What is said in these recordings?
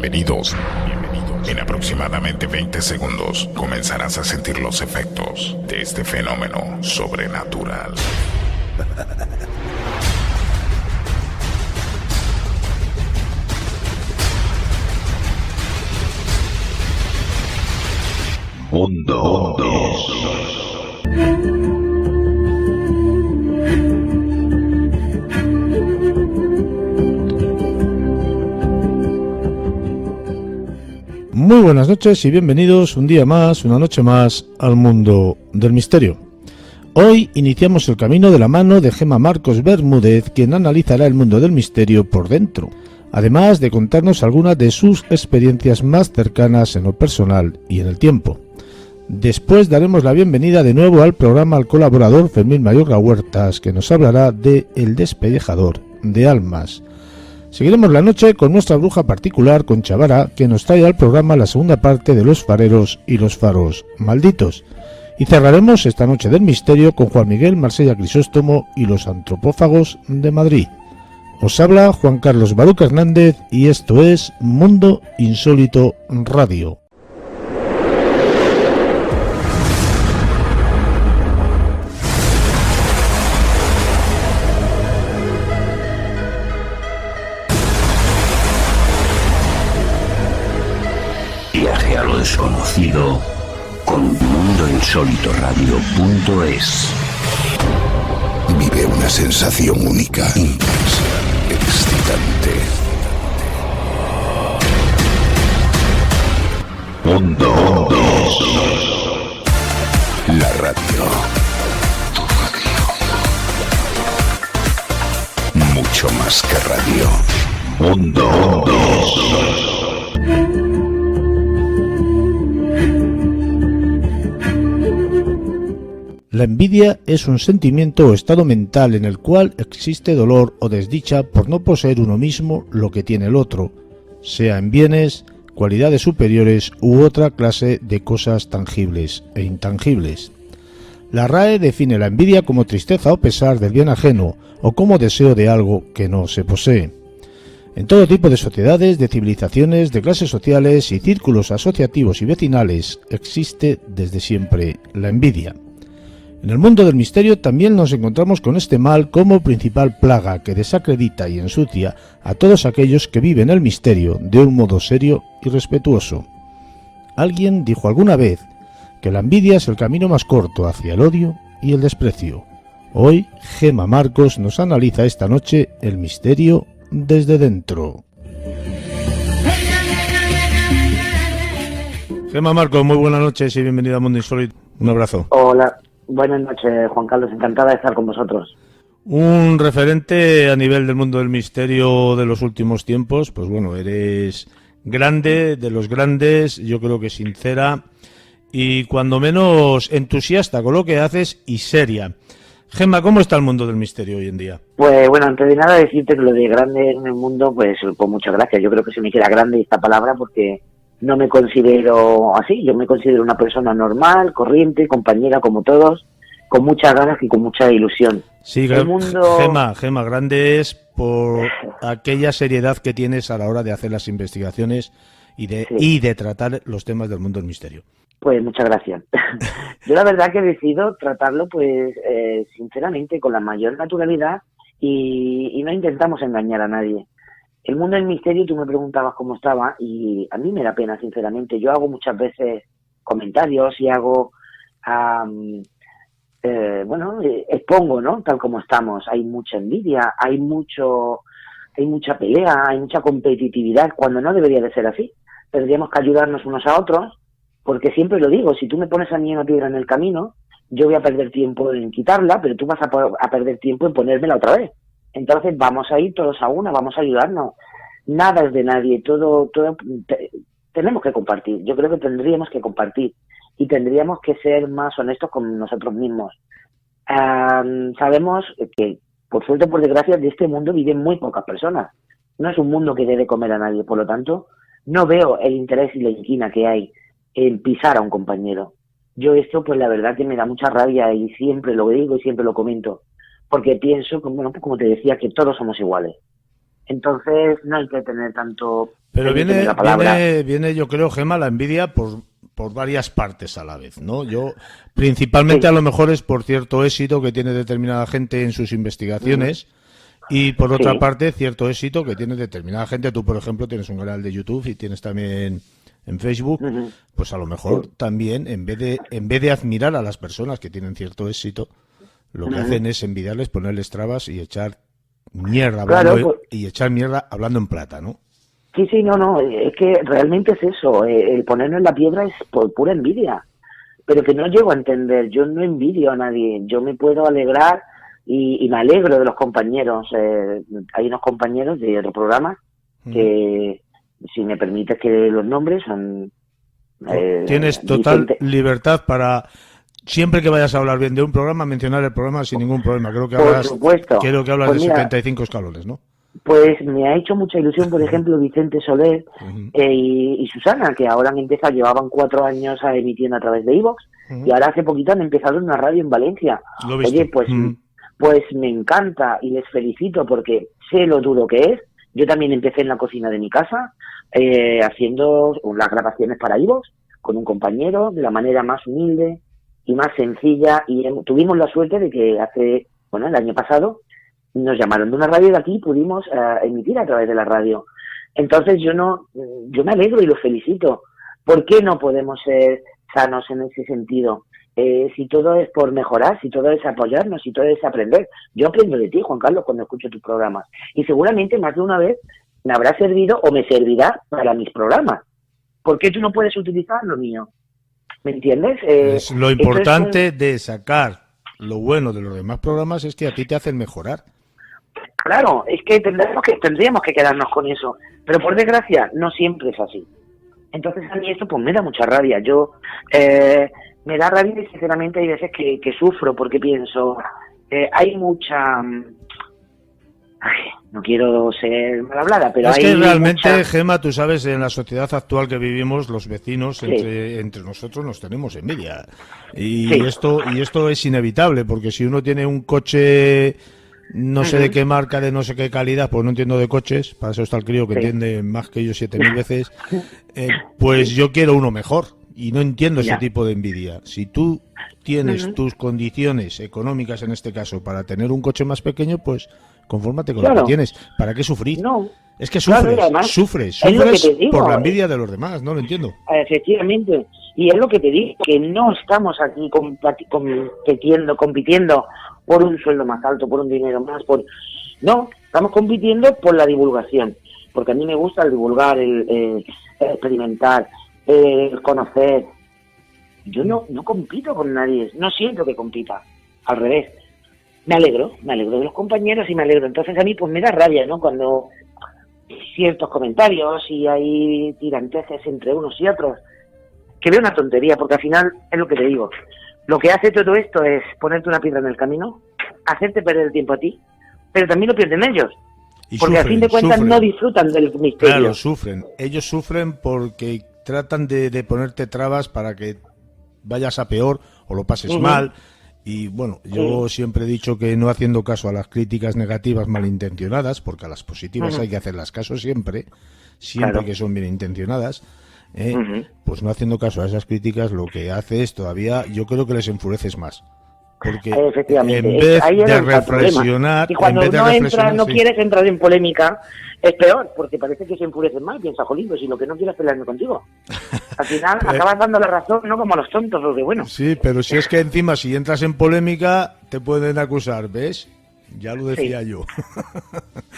Bienvenidos. En aproximadamente 20 segundos comenzarás a sentir los efectos de este fenómeno sobrenatural. Mundo. Muy buenas noches y bienvenidos un día más, una noche más, al mundo del misterio. Hoy iniciamos el camino de la mano de Gemma Marcos Bermúdez, quien analizará el mundo del misterio por dentro, además de contarnos algunas de sus experiencias más cercanas en lo personal y en el tiempo. Después daremos la bienvenida de nuevo al programa al colaborador Fermín Mayorga Huertas, que nos hablará de El Despellejador de Almas. Seguiremos la noche con nuestra bruja particular, Concha Vara, que nos trae al programa la segunda parte de Los Fareros y los Faros Malditos. Y cerraremos esta noche del misterio con Juan Miguel Marsella Crisóstomo y los antropófagos de Madrid. Os habla Juan Carlos Baruca Hernández y esto es Mundo Insólito Radio. Viaje a lo desconocido con mundoinsólitoradio.es. Vive una sensación única, intensa, excitante. Mundo. La radio. Tu radio. Mucho más que radio. Mundo. La envidia es un sentimiento o estado mental en el cual existe dolor o desdicha por no poseer uno mismo lo que tiene el otro, sea en bienes, cualidades superiores u otra clase de cosas tangibles e intangibles. La RAE define la envidia como tristeza o pesar del bien ajeno o como deseo de algo que no se posee. En todo tipo de sociedades, de civilizaciones, de clases sociales y círculos asociativos y vecinales existe desde siempre la envidia. En el mundo del misterio también nos encontramos con este mal como principal plaga que desacredita y ensucia a todos aquellos que viven el misterio de un modo serio y respetuoso. Alguien dijo alguna vez que la envidia es el camino más corto hacia el odio y el desprecio. Hoy, Gemma Marcos nos analiza esta noche el misterio desde dentro. Gemma Marcos, muy buenas noches y bienvenida a Mundo Insólito. Un abrazo. Hola. Buenas noches, Juan Carlos. Encantada de estar con vosotros. Un referente a nivel del mundo del misterio de los últimos tiempos. Pues bueno, eres grande, de los grandes, yo creo que sincera y cuando menos entusiasta con lo que haces y seria. Gemma, ¿cómo está el mundo del misterio hoy en día? Pues bueno, antes de nada decirte que lo de grande en el mundo, pues muchas gracias. Yo creo que se me queda grande esta palabra porque no me considero así, yo me considero una persona normal, corriente, compañera como todos, con muchas ganas y con mucha ilusión. Sí, el mundo... Gemma, grande es por aquella seriedad que tienes a la hora de hacer las investigaciones y de tratar los temas del mundo del misterio. Pues muchas gracias. Yo la verdad que decido tratarlo pues sinceramente con la mayor naturalidad y no intentamos engañar a nadie. El mundo del misterio, tú me preguntabas cómo estaba y a mí me da pena, sinceramente. Yo hago muchas veces comentarios y hago, expongo, ¿no? Tal como estamos. Hay mucha envidia, hay mucha pelea, hay mucha competitividad, cuando no debería de ser así. Tendríamos que ayudarnos unos a otros, porque siempre lo digo, si tú me pones a mí una piedra en el camino, yo voy a perder tiempo en quitarla, pero tú vas a perder tiempo en ponérmela otra vez. Entonces vamos a ir todos a una, vamos a ayudarnos. Nada es de nadie, todo tenemos que compartir. Yo creo que tendríamos que compartir y tendríamos que ser más honestos con nosotros mismos. Sabemos que, por suerte o por desgracia, de este mundo viven muy pocas personas. No es un mundo que dé de comer a nadie, por lo tanto, no veo el interés y la inquina que hay en pisar a un compañero. Yo esto, pues la verdad que me da mucha rabia y siempre lo digo y siempre lo comento. Porque pienso, bueno, pues como te decía, que todos somos iguales. Entonces no hay que tener tanto... Pero hay que tener la palabra. viene, yo creo, Gemma, la envidia por varias partes a la vez, ¿no? Yo, principalmente, Sí. a lo mejor es por cierto éxito que tiene determinada gente en sus investigaciones y, por otra Sí. parte, cierto éxito que tiene determinada gente. Tú, por ejemplo, tienes un canal de YouTube y tienes también en Facebook, Ujú. pues a lo mejor Sí. también, en vez de admirar a las personas que tienen cierto éxito, lo que Ujú. hacen es envidiarles, ponerles trabas y echar mierda Claro, hablando, pues- y echar mierda hablando en plata, ¿no? Sí, no, es que realmente es eso, el ponernos en la piedra es por pura envidia, pero que no llego a entender, yo no envidio a nadie, yo me puedo alegrar y me alegro de los compañeros, hay unos compañeros de otro programa que, si me permites que los nombres, son... Tienes total Vicente- libertad para, siempre que vayas a hablar bien de un programa, mencionar el programa sin ningún problema. Creo que Por hablas, supuesto. creo que hablas Pues de mira, 75 escalones, ¿no? Pues me ha hecho mucha ilusión, por ejemplo, Vicente Soler Ujú. y Susana, que ahora han empezado, llevaban 4 años emitiendo a través de iVoox, Ujú. y ahora hace poquito han empezado en una radio en Valencia. Lo he visto. Oye, pues me encanta y les felicito porque sé lo duro que es. Yo también empecé en la cocina de mi casa, haciendo las grabaciones para iVoox con un compañero de la manera más humilde y más sencilla, y tuvimos la suerte de que el año pasado, nos llamaron de una radio de aquí y pudimos emitir a través de la radio. Entonces yo me alegro y los felicito. ¿Por qué no podemos ser sanos en ese sentido? Si todo es por mejorar, si todo es apoyarnos, si todo es aprender. Yo aprendo de ti, Juan Carlos, cuando escucho tus programas. Y seguramente más de una vez me habrá servido o me servirá para mis programas. ¿Por qué tú no puedes utilizar lo mío? ¿Me entiendes? Es lo importante de sacar lo bueno de los demás programas es que a ti te hacen mejorar. Claro, es que tendríamos que quedarnos con eso, pero por desgracia no siempre es así. Entonces a mí esto pues me da mucha rabia. Yo me da rabia y sinceramente hay veces que sufro porque pienso, hay mucha... no quiero ser mal hablada, pero es hay que realmente, mucha... Gema, tú sabes, en la sociedad actual que vivimos, los vecinos, Sí. entre nosotros nos tenemos envidia. Y, Sí. esto es inevitable, porque si uno tiene un coche, no sé Ujú. de qué marca, de no sé qué calidad, pues no entiendo de coches, para eso está el crío que Sí. entiende más que yo 7.000 veces, pues yo quiero uno mejor. Y no entiendo ese Ya. tipo de envidia. Si tú tienes Ujú. tus condiciones económicas, en este caso, para tener un coche más pequeño, pues confórmate con lo Claro. que tienes. ¿Para qué sufrir? No, Es que Claro, sufres, y además, sufres es lo que te digo, por la envidia de los demás, no lo entiendo. efectivamente. Y es lo que te digo, que no estamos aquí compitiendo por un sueldo más alto, por un dinero más, no, estamos compitiendo por la divulgación, porque a mí me gusta el divulgar, el experimentar, el conocer. Yo no compito con nadie, no siento que compita, al revés. Me alegro de los compañeros y me alegro. Entonces a mí pues me da rabia, ¿no? Cuando ciertos comentarios y hay tiranteces entre unos y otros, que veo una tontería, porque al final es lo que te digo. Lo que hace todo esto es ponerte una piedra en el camino, hacerte perder el tiempo a ti, pero también lo pierden ellos. Y Porque a fin de cuentas sufren. no disfrutan del misterio. Claro, sufren. Ellos sufren porque tratan de ponerte trabas para que vayas a peor o lo pases Ujú. mal. Y bueno, yo siempre he dicho que no haciendo caso a las críticas negativas malintencionadas, porque a las positivas Ujú. hay que hacerlas caso siempre Claro. que son bien intencionadas, Ujú. pues no haciendo caso a esas críticas, lo que hace es todavía, yo creo que les enfureces más. Porque Efectivamente, en vez ahí es de donde está el problema. reflexionar, Y cuando en vez de no reflexionar, no sí. quieres entrar en polémica, es peor, porque parece que se enfurecen más. Piensa, jolín, pues si lo que no quieres es pelearme contigo. Al final acabas dando la razón, no como a los tontos, porque bueno. Sí, pero si es que encima si entras en polémica te pueden acusar, ¿ves? Ya lo decía yo.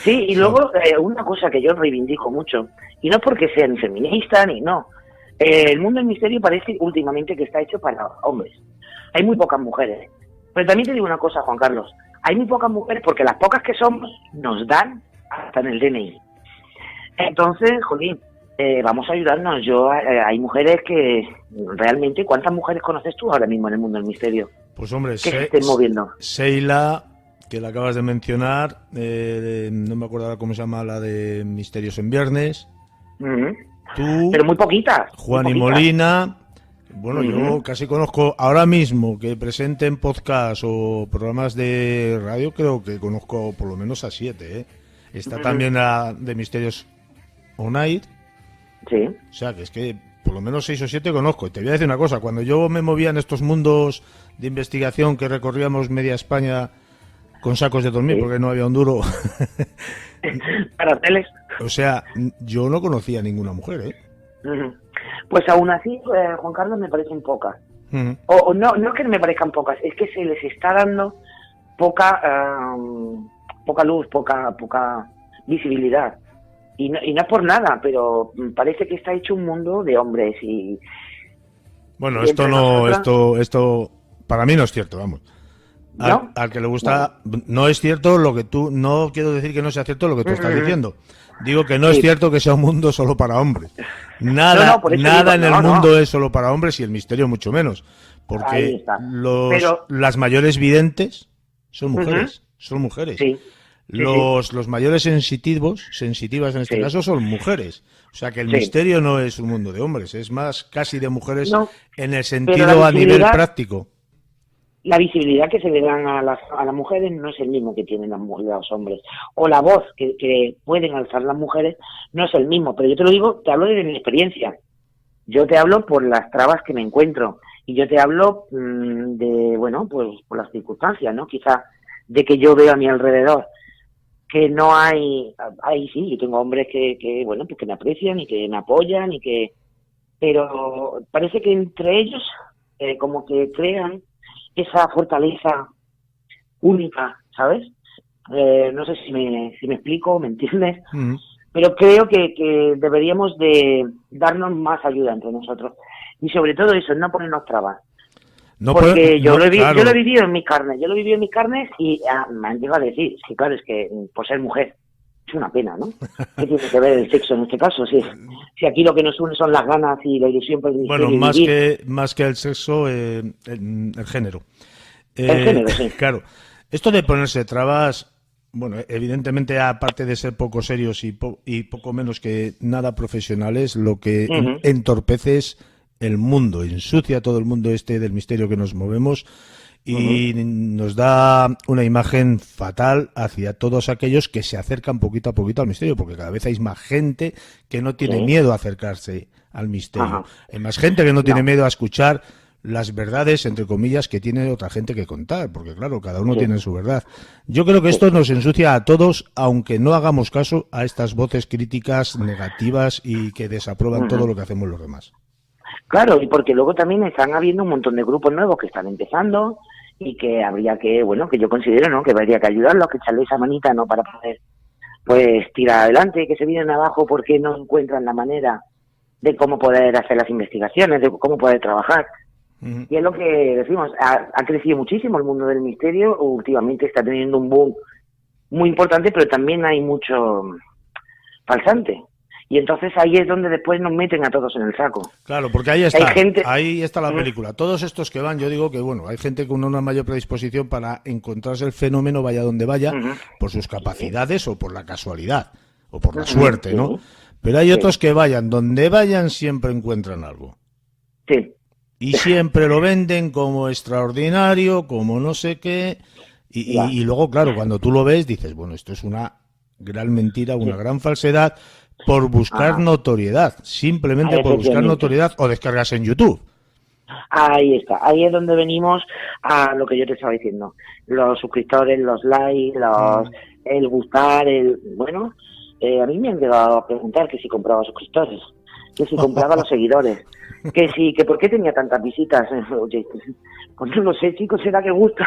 Sí, y luego una cosa que yo reivindico mucho, y no porque sea ni feminista ni no, el mundo del misterio parece últimamente que está hecho para hombres. Hay muy pocas mujeres. Pero también te digo una cosa, Juan Carlos, hay muy pocas mujeres porque las pocas que somos nos dan hasta en el DNI. Entonces, jolín, vamos a ayudarnos. Hay mujeres que realmente, ¿cuántas mujeres conoces tú ahora mismo en el mundo del misterio? Pues hombre, Que se estén moviendo. Seila, que la acabas de mencionar, no me acuerdo ahora cómo se llama, la de Misterios en Viernes. Ujú. Tú, Pero muy poquitas. Juan y muy poquitas. Molina. Bueno, Ujú. yo casi conozco ahora mismo que presenten podcast o programas de radio, creo que conozco por lo menos a 7, ¿eh? Está también la de Misterios On Air. Sí. O sea, que es que por lo menos 6 o 7 conozco. Y te voy a decir una cosa, cuando yo me movía en estos mundos de investigación que recorríamos media España con sacos de dormir, Sí. porque no había un duro, Para hoteles. o sea, yo no conocía a ninguna mujer, ¿eh? Ujú. Pues aún así, Juan Carlos, me parecen pocas. Ujú. O no, no es que me parezcan pocas, es que se les está dando poca luz, poca visibilidad. Y no es por nada, pero parece que está hecho un mundo de hombres y Bueno, Y esto entre no, nosotras- esto para mí no es cierto, vamos. ¿No? Al que le gusta, no es cierto lo que tú, no quiero decir que no sea cierto lo que tú estás diciendo. Digo que no es Sí. cierto que sea un mundo solo para hombres. No, Nada, no, por eso nada digo, en el no, no. mundo es solo para hombres y el misterio mucho menos. Ahí Porque está. Pero- las mayores videntes son mujeres, son mujeres. sí. Los mayores sensitivas en este Sí. caso son mujeres. O sea que el Sí. misterio no es un mundo de hombres, es más casi de mujeres No, en el la sentido a nivel visibilidad- práctico. La visibilidad que se le dan a las mujeres no es el mismo que tienen los hombres. O la voz que pueden alzar las mujeres no es el mismo. Pero yo te lo digo, te hablo de mi experiencia. Yo te hablo por las trabas que me encuentro. Y yo te hablo de, bueno, pues por las circunstancias, ¿no? Quizá de que yo veo a mi alrededor que no hay sí, yo tengo hombres que bueno, pues que me aprecian y que me apoyan pero parece que entre ellos como que crean esa fortaleza única, ¿sabes? No sé si me explico, ¿me entiendes? Mm. Pero creo que deberíamos de darnos más ayuda entre nosotros. Y sobre todo eso, no ponernos trabas. No Porque puede- yo, no, lo he claro. yo lo he vivido en mis carnes, y me han llegado a decir, es que por ser mujer, es una pena, ¿no? ¿Qué tiene que ver el sexo en este caso? Si aquí lo que nos une son las ganas y la ilusión por el misterio Bueno, y más vivir. que el sexo, el género. El género, sí. Claro. Esto de ponerse trabas, bueno, evidentemente, aparte de ser poco serios y poco menos que nada profesionales, lo que Ujú. entorpece es el mundo, ensucia todo el mundo este del misterio que nos movemos y nos da una imagen fatal hacia todos aquellos que se acercan poquito a poquito al misterio, porque cada vez hay más gente que no tiene Sí. miedo a acercarse al misterio. Ajá. Hay más gente que no tiene No. miedo a escuchar las verdades, entre comillas, que tiene otra gente que contar, porque claro, cada uno Sí. tiene su verdad. Yo creo que esto nos ensucia a todos, aunque no hagamos caso a estas voces críticas negativas y que desaprueban todo lo que hacemos los demás. Claro, y porque luego también están habiendo un montón de grupos nuevos que están empezando y que habría que, bueno, que yo considero, ¿no?, que habría que ayudarlos, que echarle esa manita, ¿no?, para poder, pues, tirar adelante, que se vienen abajo porque no encuentran la manera de cómo poder hacer las investigaciones, de cómo poder trabajar. Ujú. Y es lo que decimos, ha crecido muchísimo el mundo del misterio, últimamente está teniendo un boom muy importante, pero también hay mucho falsante. Y entonces ahí es donde después nos meten a todos en el saco. Claro, porque ahí está, gente- ahí está la película. Todos estos que van, yo digo que bueno, hay gente con una mayor predisposición para encontrarse el fenómeno vaya donde vaya, Ujú. por sus capacidades o por la casualidad o por la Ujú, suerte, sí. ¿no? Pero hay Sí. otros que vayan, donde vayan siempre encuentran algo. Sí, Y siempre lo venden como extraordinario, como no sé qué. Ya. Y luego, claro, cuando tú lo ves, dices, bueno, esto es una gran mentira, una gran falsedad, por buscar Ajá. notoriedad. Simplemente por buscar Efectivamente. notoriedad o descargas en YouTube. ahí está. Ahí es donde venimos a lo que yo te estaba diciendo. Los suscriptores, los likes, el gustar, bueno, a mí me han llegado a preguntar que si compraba suscriptores, que si compraba los seguidores, que por qué tenía tantas visitas. Oye, pues no lo sé, chicos, será que gusta.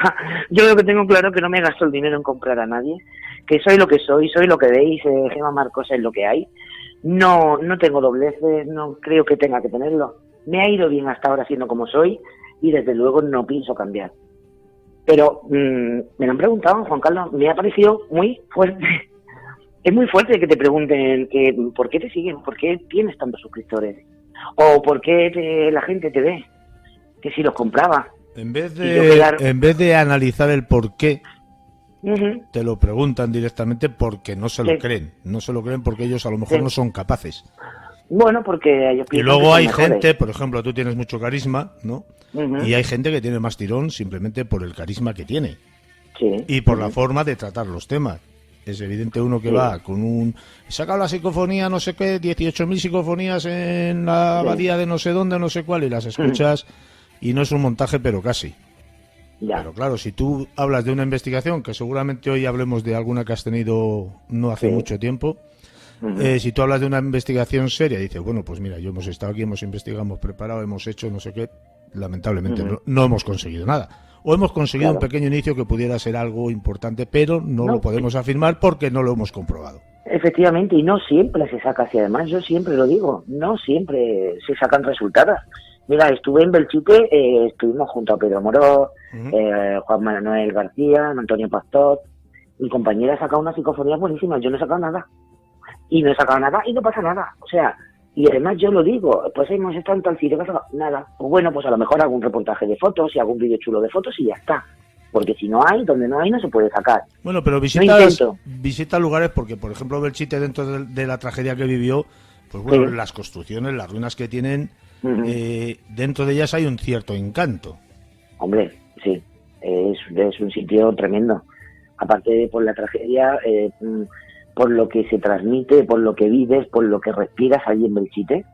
Yo lo que tengo claro es que no me gasto el dinero en comprar a nadie, que soy lo que soy lo que veis, Gemma Marcos es lo que hay. No tengo dobleces, no creo que tenga que tenerlo. Me ha ido bien hasta ahora siendo como soy y desde luego no pienso cambiar. Pero me lo han preguntado, Juan Carlos, me ha parecido muy fuerte. Es muy fuerte que te pregunten que por qué te siguen, por qué tienes tantos suscriptores, o por qué la gente te ve, que si los compraba. En vez Y yo quedar- en vez de analizar el por qué, Ujú. te lo preguntan directamente porque no se lo Sí. creen. No se lo creen porque ellos a lo mejor Sí. no son capaces. Bueno, porque ellos Y piensan luego que son hay mejores. gente, por ejemplo, tú tienes mucho carisma, ¿no? Ujú. Y hay gente que tiene más tirón simplemente por el carisma que tiene Sí. y por la Ujú. forma de tratar los temas. es evidente uno que va con un... He sacado la psicofonía, no sé qué, 18.000 psicofonías en la abadía de no sé dónde, no sé cuál, y las escuchas y no es un montaje, pero casi. Ya. Pero claro, si tú hablas de una investigación, que seguramente hoy hablemos de alguna que has tenido no hace mucho tiempo, si tú hablas de una investigación seria y dices, bueno, pues mira, yo hemos estado aquí, hemos investigado, hemos preparado, hemos hecho no sé qué, lamentablemente no hemos conseguido nada. O hemos conseguido un pequeño inicio que pudiera ser algo importante, pero no lo podemos afirmar porque no lo hemos comprobado. Efectivamente, y no siempre se saca así. Además, yo siempre lo digo, no siempre se sacan resultados. Mira, estuve en Belchite, estuvimos junto a Pedro Moró, Juan Manuel García, Antonio Pastor. Mi compañera ha sacado una psicofonía buenísima, yo no he sacado nada. Y no he sacado nada y no pasa nada. O sea, y además yo lo digo, pues hemos estado en tal sitio, nada. Pues bueno, pues a lo mejor algún reportaje de fotos y algún vídeo chulo de fotos y ya está. Porque si no hay, donde no hay, no se puede sacar. Bueno, pero visita lugares porque, por ejemplo, Belchite, dentro de la tragedia que vivió, pues bueno, las construcciones, las ruinas que tienen, dentro de ellas hay un cierto encanto. Hombre, sí, es un sitio tremendo. Aparte de por la tragedia, por lo que se transmite, por lo que vives, por lo que respiras allí en Belchite,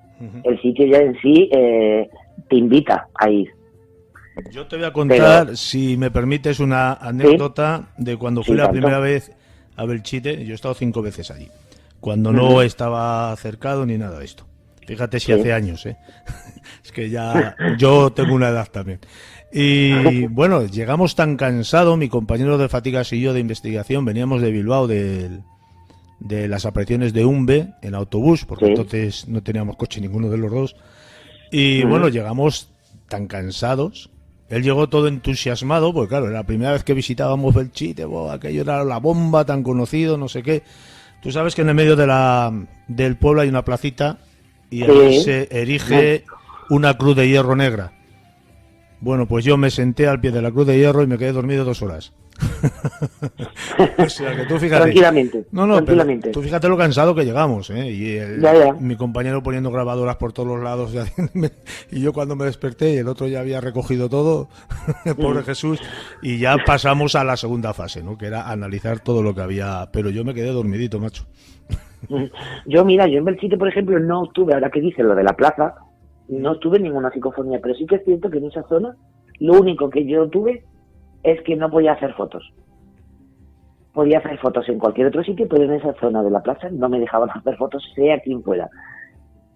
el sitio ya en sí te invita a ir. Yo te voy a contar, si me permites, una anécdota de cuando fui la primera vez a Belchite. Yo he estado 5 veces allí, cuando no estaba cercado ni nada de esto. Fíjate si hace años, ¿eh? Es que ya yo tengo una edad también. Y bueno, llegamos tan cansados, mi compañero de Fatigas y yo de investigación, veníamos de Bilbao, de las apariciones de Umbe en autobús, porque entonces no teníamos coche ninguno de los dos. Y bueno, llegamos tan cansados. Él llegó todo entusiasmado, porque claro, era la primera vez que visitábamos Belchite, aquello era la bomba, tan conocido, no sé qué. Tú sabes que en el medio del pueblo hay una placita y ahí se erige una cruz de hierro negra. Bueno, pues yo me senté al pie de la cruz de hierro y me quedé dormido 2 horas. O sea, que tú fíjate. Tranquilamente. Tranquilamente. Tú fíjate lo cansado que llegamos, ¿eh? Y mi compañero poniendo grabadoras por todos los lados y yo cuando me desperté y el otro ya había recogido todo, pobre Jesús, y ya pasamos a la segunda fase, ¿no? Que era analizar todo lo que había, pero yo me quedé dormidito, macho. Yo en Belchite, por ejemplo, no tuve, ahora que dices lo de la plaza, no tuve ninguna psicofonía, pero sí que es cierto que en esa zona lo único que yo tuve es que no podía hacer fotos. Podía hacer fotos en cualquier otro sitio, pero en esa zona de la plaza no me dejaban hacer fotos, sea quien fuera.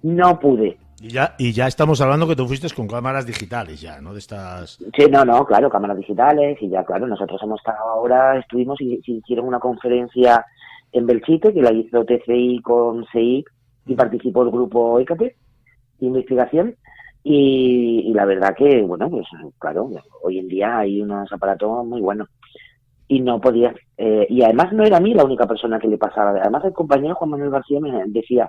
No pude. Y ya estamos hablando que tú fuiste con cámaras digitales ya, ¿no? De estas... Sí, claro, cámaras digitales y ya, claro, nosotros hemos estado ahora, estuvimos y hicieron una conferencia en Belchite, que la hizo TCI con CEIC y participó el grupo ECATE de investigación. Y la verdad que, bueno, pues claro, hoy en día hay unos aparatos muy buenos. Y no podía, y además no era a mí la única persona que le pasaba. Además el compañero Juan Manuel García me decía,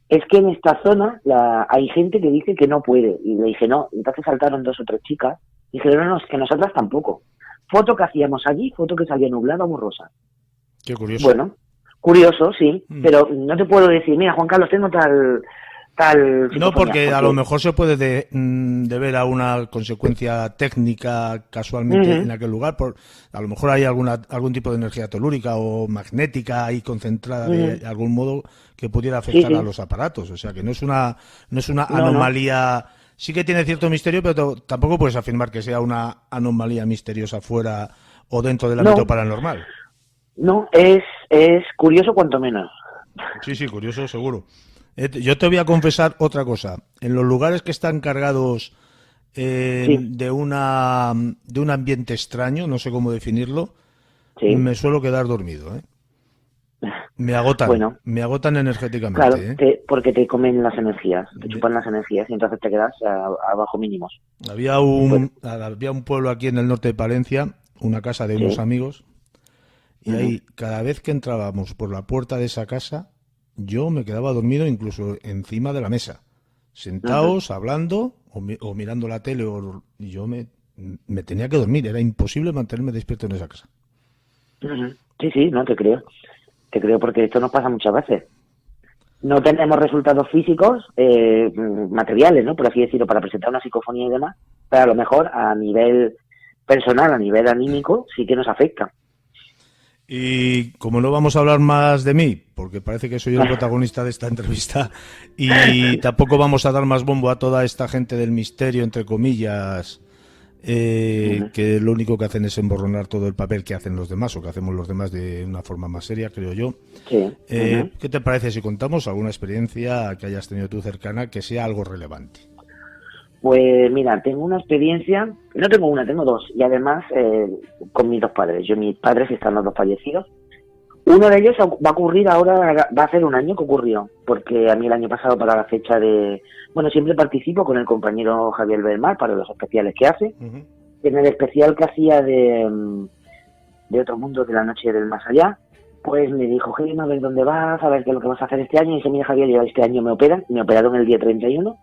es que en esta zona hay gente que dice que no puede. Y le dije, no. Entonces saltaron 2 o 3 chicas. Y dijeron, no, es que nosotras tampoco. Foto que hacíamos allí, foto que salía nublada o borrosa. Qué curioso. Bueno, curioso, sí, pero no te puedo decir, mira, Juan Carlos, tengo tal no, porque a lo mejor se puede deber a una consecuencia técnica casualmente en aquel lugar. A lo mejor hay algún tipo de energía telúrica o magnética ahí concentrada de algún modo que pudiera afectar a los aparatos. O sea, que no es una anomalía. No. Sí que tiene cierto misterio, pero tampoco puedes afirmar que sea una anomalía misteriosa fuera o dentro del ámbito paranormal. No, es curioso cuanto menos. Sí, curioso seguro. Yo te voy a confesar otra cosa. En los lugares que están cargados de un ambiente extraño, no sé cómo definirlo, me suelo quedar dormido, ¿eh? Me agotan energéticamente. Claro, porque te comen las energías, te chupan las energías y entonces te quedas a bajo mínimos. Había un pueblo aquí en el norte de Palencia, una casa de unos amigos, y ahí cada vez que entrábamos por la puerta de esa casa, yo me quedaba dormido incluso encima de la mesa, sentados, hablando o mirando la tele, y yo me tenía que dormir, era imposible mantenerme despierto en esa casa. Sí, no, te creo porque esto nos pasa muchas veces. No tenemos resultados físicos, materiales, ¿no? Por así decirlo, para presentar una psicofonía y demás, pero a lo mejor a nivel personal, a nivel anímico, sí que nos afecta. Y como no vamos a hablar más de mí, porque parece que soy el protagonista de esta entrevista, y tampoco vamos a dar más bombo a toda esta gente del misterio, entre comillas, que lo único que hacen es emborronar todo el papel que hacen los demás, o que hacemos los demás de una forma más seria, creo yo. Sí. ¿Qué te parece si contamos alguna experiencia que hayas tenido tú cercana que sea algo relevante? Pues mira, tengo una experiencia, no tengo una, tengo dos, y además con mis dos padres. Mis padres están los dos fallecidos. Uno de ellos va a ocurrir ahora, va a ser un año que ocurrió, porque a mí el año pasado para la fecha de... Bueno, siempre participo con el compañero Javier Belmar para los especiales que hace. En el especial que hacía de Otro Mundo, de la Noche del Más Allá, pues me dijo, Javier, a ver dónde vas, a ver qué es lo que vas a hacer este año. Y dice, mira Javier, yo este año me operaron el día 31.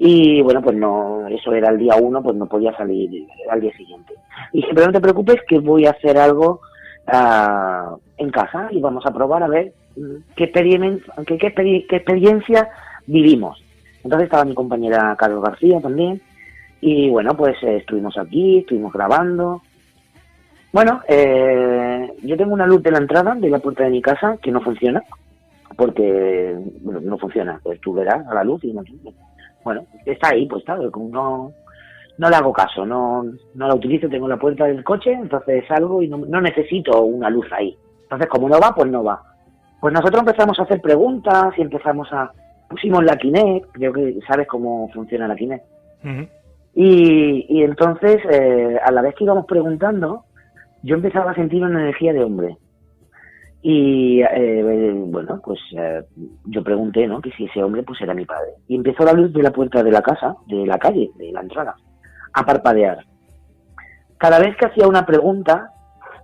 Y bueno, pues no, eso era el día 1, pues no podía salir al día siguiente. Y dije, pero no te preocupes que voy a hacer algo en casa y vamos a probar a ver qué experiencia vivimos. Entonces estaba mi compañera Carlos García también y bueno, pues estuvimos aquí, estuvimos grabando. Bueno, yo tengo una luz de la entrada de la puerta de mi casa que no funciona, porque bueno, no funciona, pues tú verás a la luz y no funciona. Bueno, está ahí, pues está, no le hago caso, no la utilizo, tengo la puerta del coche, entonces salgo y no necesito una luz ahí. Entonces, como no va, pues no va. Pues nosotros empezamos a hacer preguntas y pusimos la Kinect, creo que sabes cómo funciona la Kinect. Y entonces, a la vez que íbamos preguntando, yo empezaba a sentir una energía de hombre. Y bueno, pues yo pregunté, ¿no?, que si ese hombre pues era mi padre. Y empezó la luz de la puerta de la casa, de la calle, de la entrada, a parpadear. Cada vez que hacía una pregunta,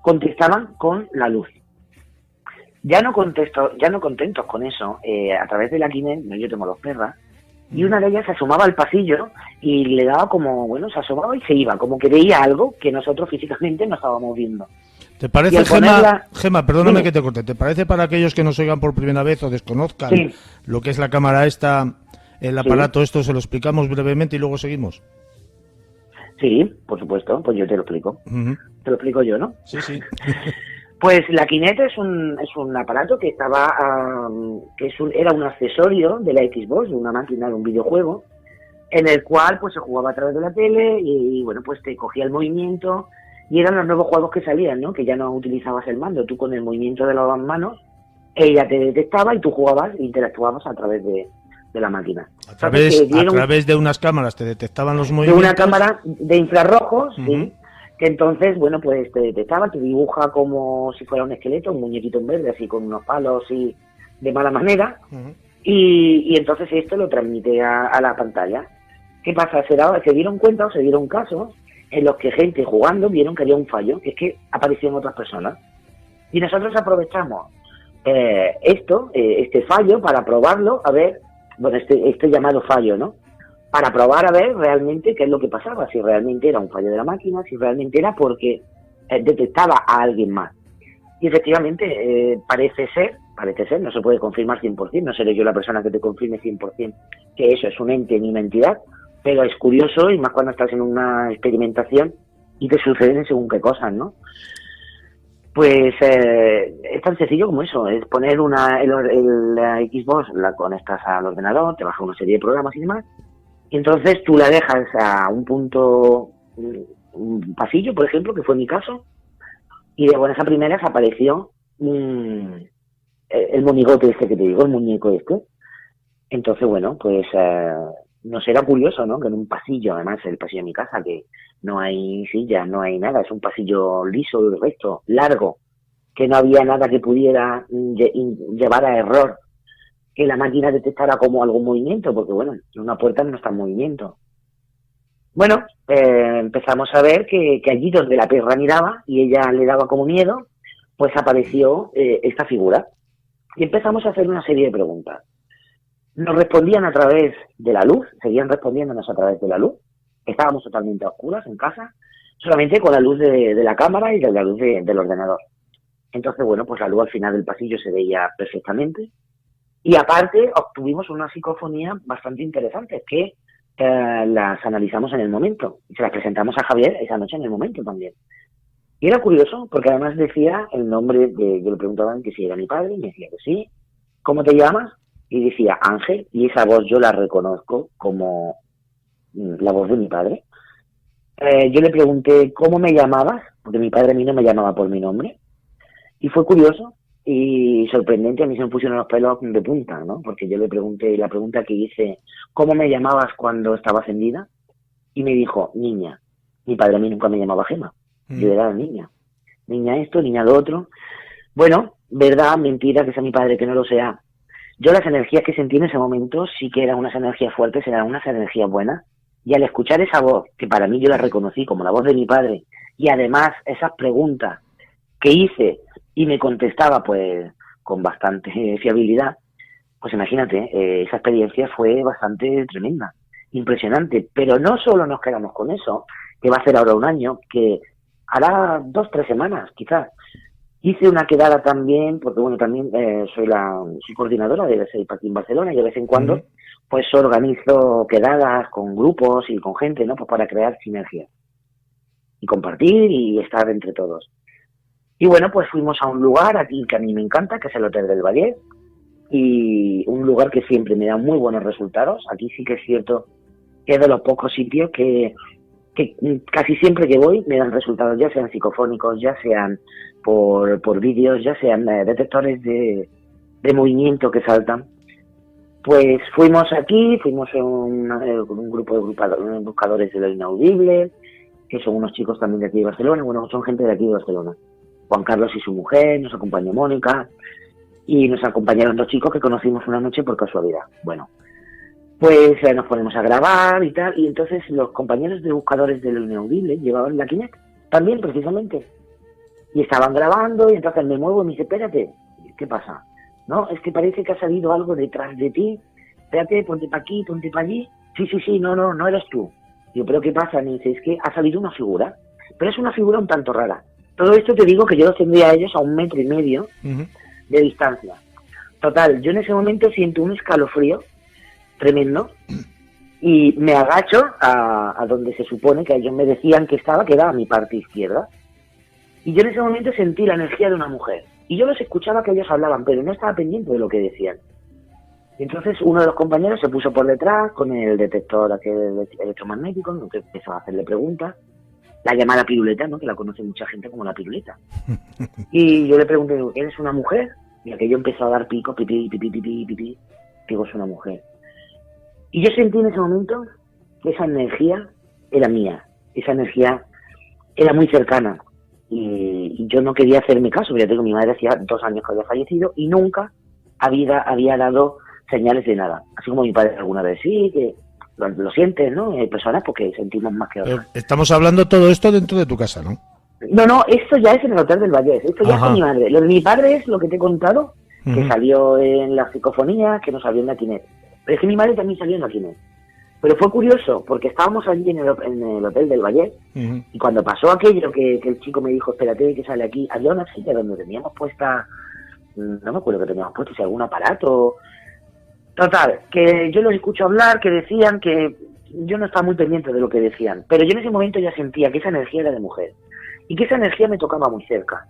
contestaban con la luz. Ya no contentos con eso, a través de la Kinect, yo tengo dos perras, y una de ellas se asomaba al pasillo y le daba como, bueno, se asomaba y se iba, como que veía algo que nosotros físicamente no estábamos viendo. ¿Te parece, Gema, perdóname que te corte, ¿te parece para aquellos que nos oigan por primera vez o desconozcan lo que es la cámara esta, el aparato esto, se lo explicamos brevemente y luego seguimos? Sí, por supuesto, pues yo te lo explico. Te lo explico yo, ¿no? Sí. Pues la Kinect es un aparato que era un accesorio de la Xbox, de una máquina de un videojuego, en el cual pues se jugaba a través de la tele y bueno, pues te cogía el movimiento. Y eran los nuevos juegos que salían, ¿no? Que ya no utilizabas el mando, tú con el movimiento de las manos, ella te detectaba y tú jugabas e interactuabas a través de la máquina. A través de unas cámaras te detectaban los movimientos. De una cámara de infrarrojos, sí, que entonces, bueno, pues te detectaba, te dibuja como si fuera un esqueleto, un muñequito en verde, así con unos palos y de mala manera, y entonces esto lo transmite a la pantalla. ¿Qué pasa? Se dieron cuenta o se dieron casos en los que gente jugando vieron que había un fallo, que es que aparecían otras personas. Y nosotros aprovechamos este fallo para probarlo, a ver, bueno, este llamado fallo, ¿no? Para probar a ver realmente qué es lo que pasaba, si realmente era un fallo de la máquina, si realmente era porque detectaba a alguien más. Y efectivamente, parece ser, no se puede confirmar 100%, no seré yo la persona que te confirme 100% que eso es un ente ni una entidad, pero es curioso, y más cuando estás en una experimentación y te suceden según qué cosas, ¿no? Pues es tan sencillo como eso, es poner la Xbox, la conectas al ordenador, te baja una serie de programas y demás, y entonces tú la dejas a un punto, un pasillo, por ejemplo, que fue mi caso, y de buenas a primeras apareció el monigote este que te digo, el muñeco este. Entonces, bueno, pues nos era curioso, ¿no? Que en un pasillo, además el pasillo de mi casa, que no hay sillas, no hay nada, es un pasillo liso, recto, largo, que no había nada que pudiera llevar a error que la máquina detectara como algún movimiento, porque bueno, una puerta no está en movimiento. Bueno, empezamos a ver que allí donde la perra miraba y ella le daba como miedo, pues apareció esta figura. Y empezamos a hacer una serie de preguntas. Nos respondían a través de la luz, seguían respondiéndonos a través de la luz. Estábamos totalmente a oscuras en casa, solamente con la luz de la cámara y de la luz del ordenador. Entonces, bueno, pues la luz al final del pasillo se veía perfectamente. Y aparte, obtuvimos una psicofonía bastante interesante, que las analizamos en el momento. Y se las presentamos a Javier esa noche en el momento también. Y era curioso, porque además decía el nombre yo le preguntaba que si era mi padre, y me decía que sí. ¿Cómo te llamas? Y decía Ángel, y esa voz yo la reconozco como la voz de mi padre. Yo le pregunté, ¿cómo me llamabas? Porque mi padre a mí no me llamaba por mi nombre. Y fue curioso y sorprendente, a mí se me pusieron los pelos de punta, ¿no? Porque yo le pregunté, la pregunta que hice, ¿cómo me llamabas cuando estaba ofendida? Y me dijo, niña. Mi padre a mí nunca me llamaba Gema. Yo era niña. Niña esto, niña lo otro. Bueno, verdad, mentira, que sea mi padre, que no lo sea. Yo las energías que sentí en ese momento sí que eran unas energías fuertes, eran unas energías buenas. Y al escuchar esa voz, que para mí yo la reconocí como la voz de mi padre, y además esas preguntas que hice y me contestaba pues con bastante fiabilidad, pues imagínate, esa experiencia fue bastante tremenda, impresionante. Pero no solo nos quedamos con eso, que va a ser ahora un año, que hará 2-3 semanas quizás. Hice una quedada también, porque bueno, también soy coordinadora de SEIP aquí en Barcelona, y de vez en cuando pues organizo quedadas con grupos y con gente, ¿no? Pues para crear sinergia y compartir y estar entre todos. Y bueno, pues fuimos a un lugar aquí que a mí me encanta, que es el Hotel del Vallès, y un lugar que siempre me da muy buenos resultados. Aquí sí que es cierto que es de los pocos sitios que casi siempre que voy me dan resultados, ya sean psicofónicos, ya sean por vídeos, ya sean detectores de movimiento que saltan. Pues fuimos aquí, fuimos con un grupo de buscadores de lo inaudible, que son unos chicos también de aquí de Barcelona, bueno, son gente de aquí de Barcelona. Juan Carlos y su mujer, nos acompañó Mónica, y nos acompañaron 2 chicos que conocimos una noche por casualidad. Bueno, pues nos ponemos a grabar y tal, y entonces los compañeros de buscadores de lo inaudible llevaban la Kinect, también precisamente, y estaban grabando, y entonces me muevo y me dice, espérate, ¿qué pasa? No, es que parece que ha salido algo detrás de ti, espérate, ponte para aquí, ponte para allí, sí, no eres tú. Digo, ¿pero qué pasa? Me dice, es que ha salido una figura, pero es una figura un tanto rara. Todo esto te digo que yo los tendría a ellos a 1,5 metros de distancia. Total, yo en ese momento siento un escalofrío tremendo y me agacho a donde se supone que ellos me decían que era mi parte izquierda. Y yo en ese momento sentí la energía de una mujer. Y yo los escuchaba que ellos hablaban, pero no estaba pendiente de lo que decían. Y entonces uno de los compañeros se puso por detrás con el detector aquel electromagnético, ¿no? Que empezó a hacerle preguntas. La llamada piruleta, ¿no? Que la conoce mucha gente como la piruleta. Y yo le pregunté, ¿eres una mujer? Y aquello empezó a dar pico, pipí. Digo, es una mujer. Y yo sentí en ese momento que esa energía era mía. Esa energía era muy cercana. Y yo no quería hacerme caso, porque ya tengo, mi madre hacía 2 años que había fallecido y nunca había dado señales de nada. Así como mi padre alguna vez sí, que lo sientes, ¿no? Hay personas porque sentimos más que otras. Estamos hablando todo esto dentro de tu casa, ¿no? No, esto ya es en el Hotel del Vallès, esto ya es con mi madre. Lo de mi padre es lo que te he contado, que salió en la psicofonía, que no salió en la Kinect. Pero es que mi madre también salió en la Kinect. Pero fue curioso, porque estábamos allí en el Hotel del Vallès, y cuando pasó aquello que el chico me dijo, espérate, que sale aquí, había una silla donde teníamos puesta, no me acuerdo que teníamos puesto, si algún aparato. Total, que yo los escucho hablar, que decían que yo no estaba muy pendiente de lo que decían, pero yo en ese momento ya sentía que esa energía era de mujer, y que esa energía me tocaba muy cerca.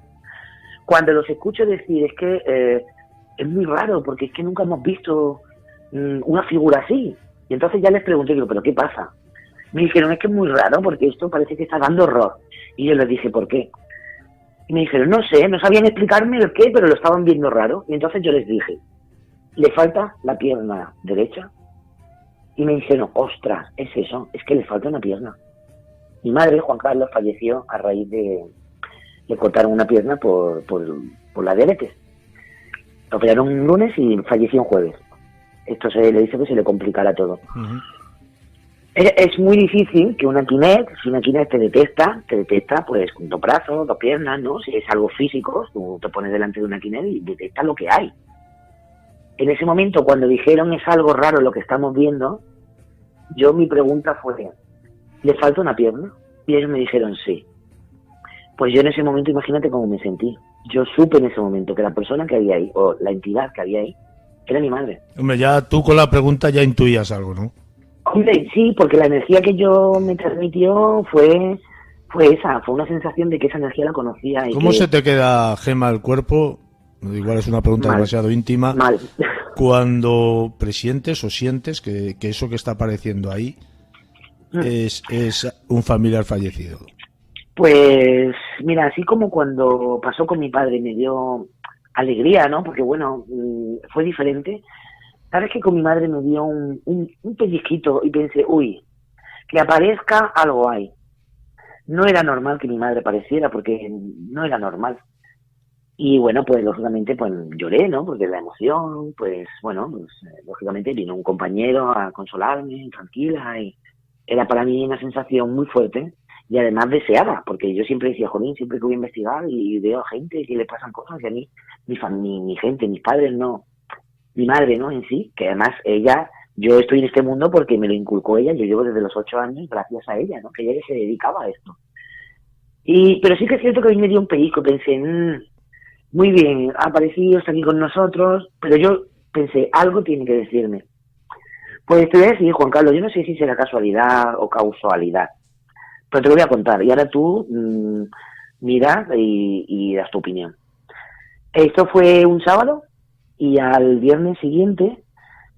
Cuando los escucho decir, es que es muy raro, porque es que nunca hemos visto una figura así. Y entonces ya les pregunté, digo, ¿pero qué pasa? Me dijeron, es que es muy raro, porque esto parece que está dando horror. Y yo les dije, ¿por qué? Y me dijeron, no sé, no sabían explicarme el qué, pero lo estaban viendo raro. Y entonces yo les dije, le falta la pierna derecha. Y me dijeron, ostras, es eso, es que le falta una pierna. Mi madre, Juan Carlos, falleció a raíz de le cortaron una pierna por la diabetes. Lo operaron un lunes y falleció un jueves. Esto se le dice que se le complicará todo. Es muy difícil que una Kinect, si una Kinect te detecta pues con 2 brazos, 2 piernas, ¿no? Si es algo físico, tú te pones delante de una Kinect y detecta lo que hay. En ese momento, cuando dijeron es algo raro lo que estamos viendo, mi pregunta fue, ¿le falta una pierna? Y ellos me dijeron sí. Pues yo en ese momento, imagínate cómo me sentí. Yo supe en ese momento que la persona que había ahí, o la entidad que había ahí, era mi madre. Hombre, ya tú con la pregunta ya intuías algo, ¿no? Hombre, sí, porque la energía que yo me transmitió fue fue una sensación de que esa energía la conocía. Y ¿Cómo que... se te queda, Gemma, el cuerpo? Igual es una pregunta Mal. demasiado íntima. Mal. Cuando presientes o sientes que eso que está apareciendo ahí es un familiar fallecido. Pues mira, así como cuando pasó con mi padre me dio alegría, ¿no? Porque bueno, fue diferente. Sabes que con mi madre me dio un pellizquito y pensé, uy, que aparezca algo ahí. No era normal que mi madre apareciera porque no era normal. Y bueno, pues lógicamente pues lloré, ¿no? Porque la emoción, pues bueno, pues lógicamente vino un compañero a consolarme, tranquila, y era para mí una sensación muy fuerte y además deseada, porque yo siempre decía, jolín, siempre que voy a investigar y veo a gente que le pasan cosas y a mí, mi gente, mis padres no, mi madre, ¿no? En sí, que además ella, yo estoy en este mundo porque me lo inculcó ella, yo llevo desde los 8 años gracias a ella, ¿no? Que ella que se dedicaba a esto. Pero sí que es cierto que a mí me dio un pellizco, pensé, muy bien, ha aparecido, está aquí con nosotros, pero yo pensé, algo tiene que decirme. Pues te voy a decir, Juan Carlos, yo no sé si será casualidad o causalidad, pero te lo voy a contar, y ahora tú mira y das tu opinión. Esto fue un sábado, y al viernes siguiente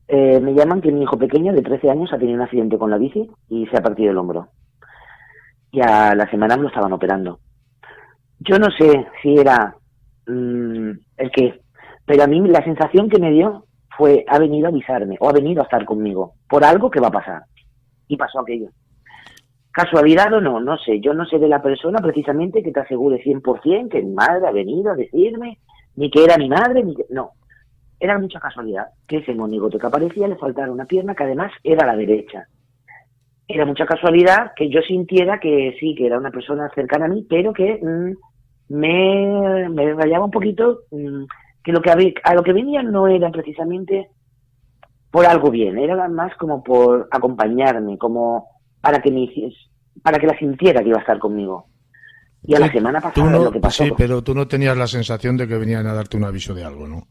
me llaman que mi hijo pequeño de 13 años ha tenido un accidente con la bici y se ha partido el hombro. Y a la semana me lo estaban operando. Yo no sé si era el qué, pero a mí la sensación que me dio fue, ha venido a avisarme o ha venido a estar conmigo por algo que va a pasar. Y pasó aquello. ¿Casualidad o no? No sé. Yo no sé de la persona precisamente que te asegure 100% que mi madre ha venido a decirme, ni que era mi madre, ni que... No. Era mucha casualidad que ese monigote que aparecía le faltara una pierna que además era la derecha. Era mucha casualidad que yo sintiera que sí, que era una persona cercana a mí, pero que me rayaba un poquito que a lo que venía no era precisamente por algo bien, era más como por acompañarme, como para que la sintiera que iba a estar conmigo. Y a la semana pasada lo que pasó. Sí, pero tú no tenías la sensación de que venían a darte un aviso de algo, ¿no?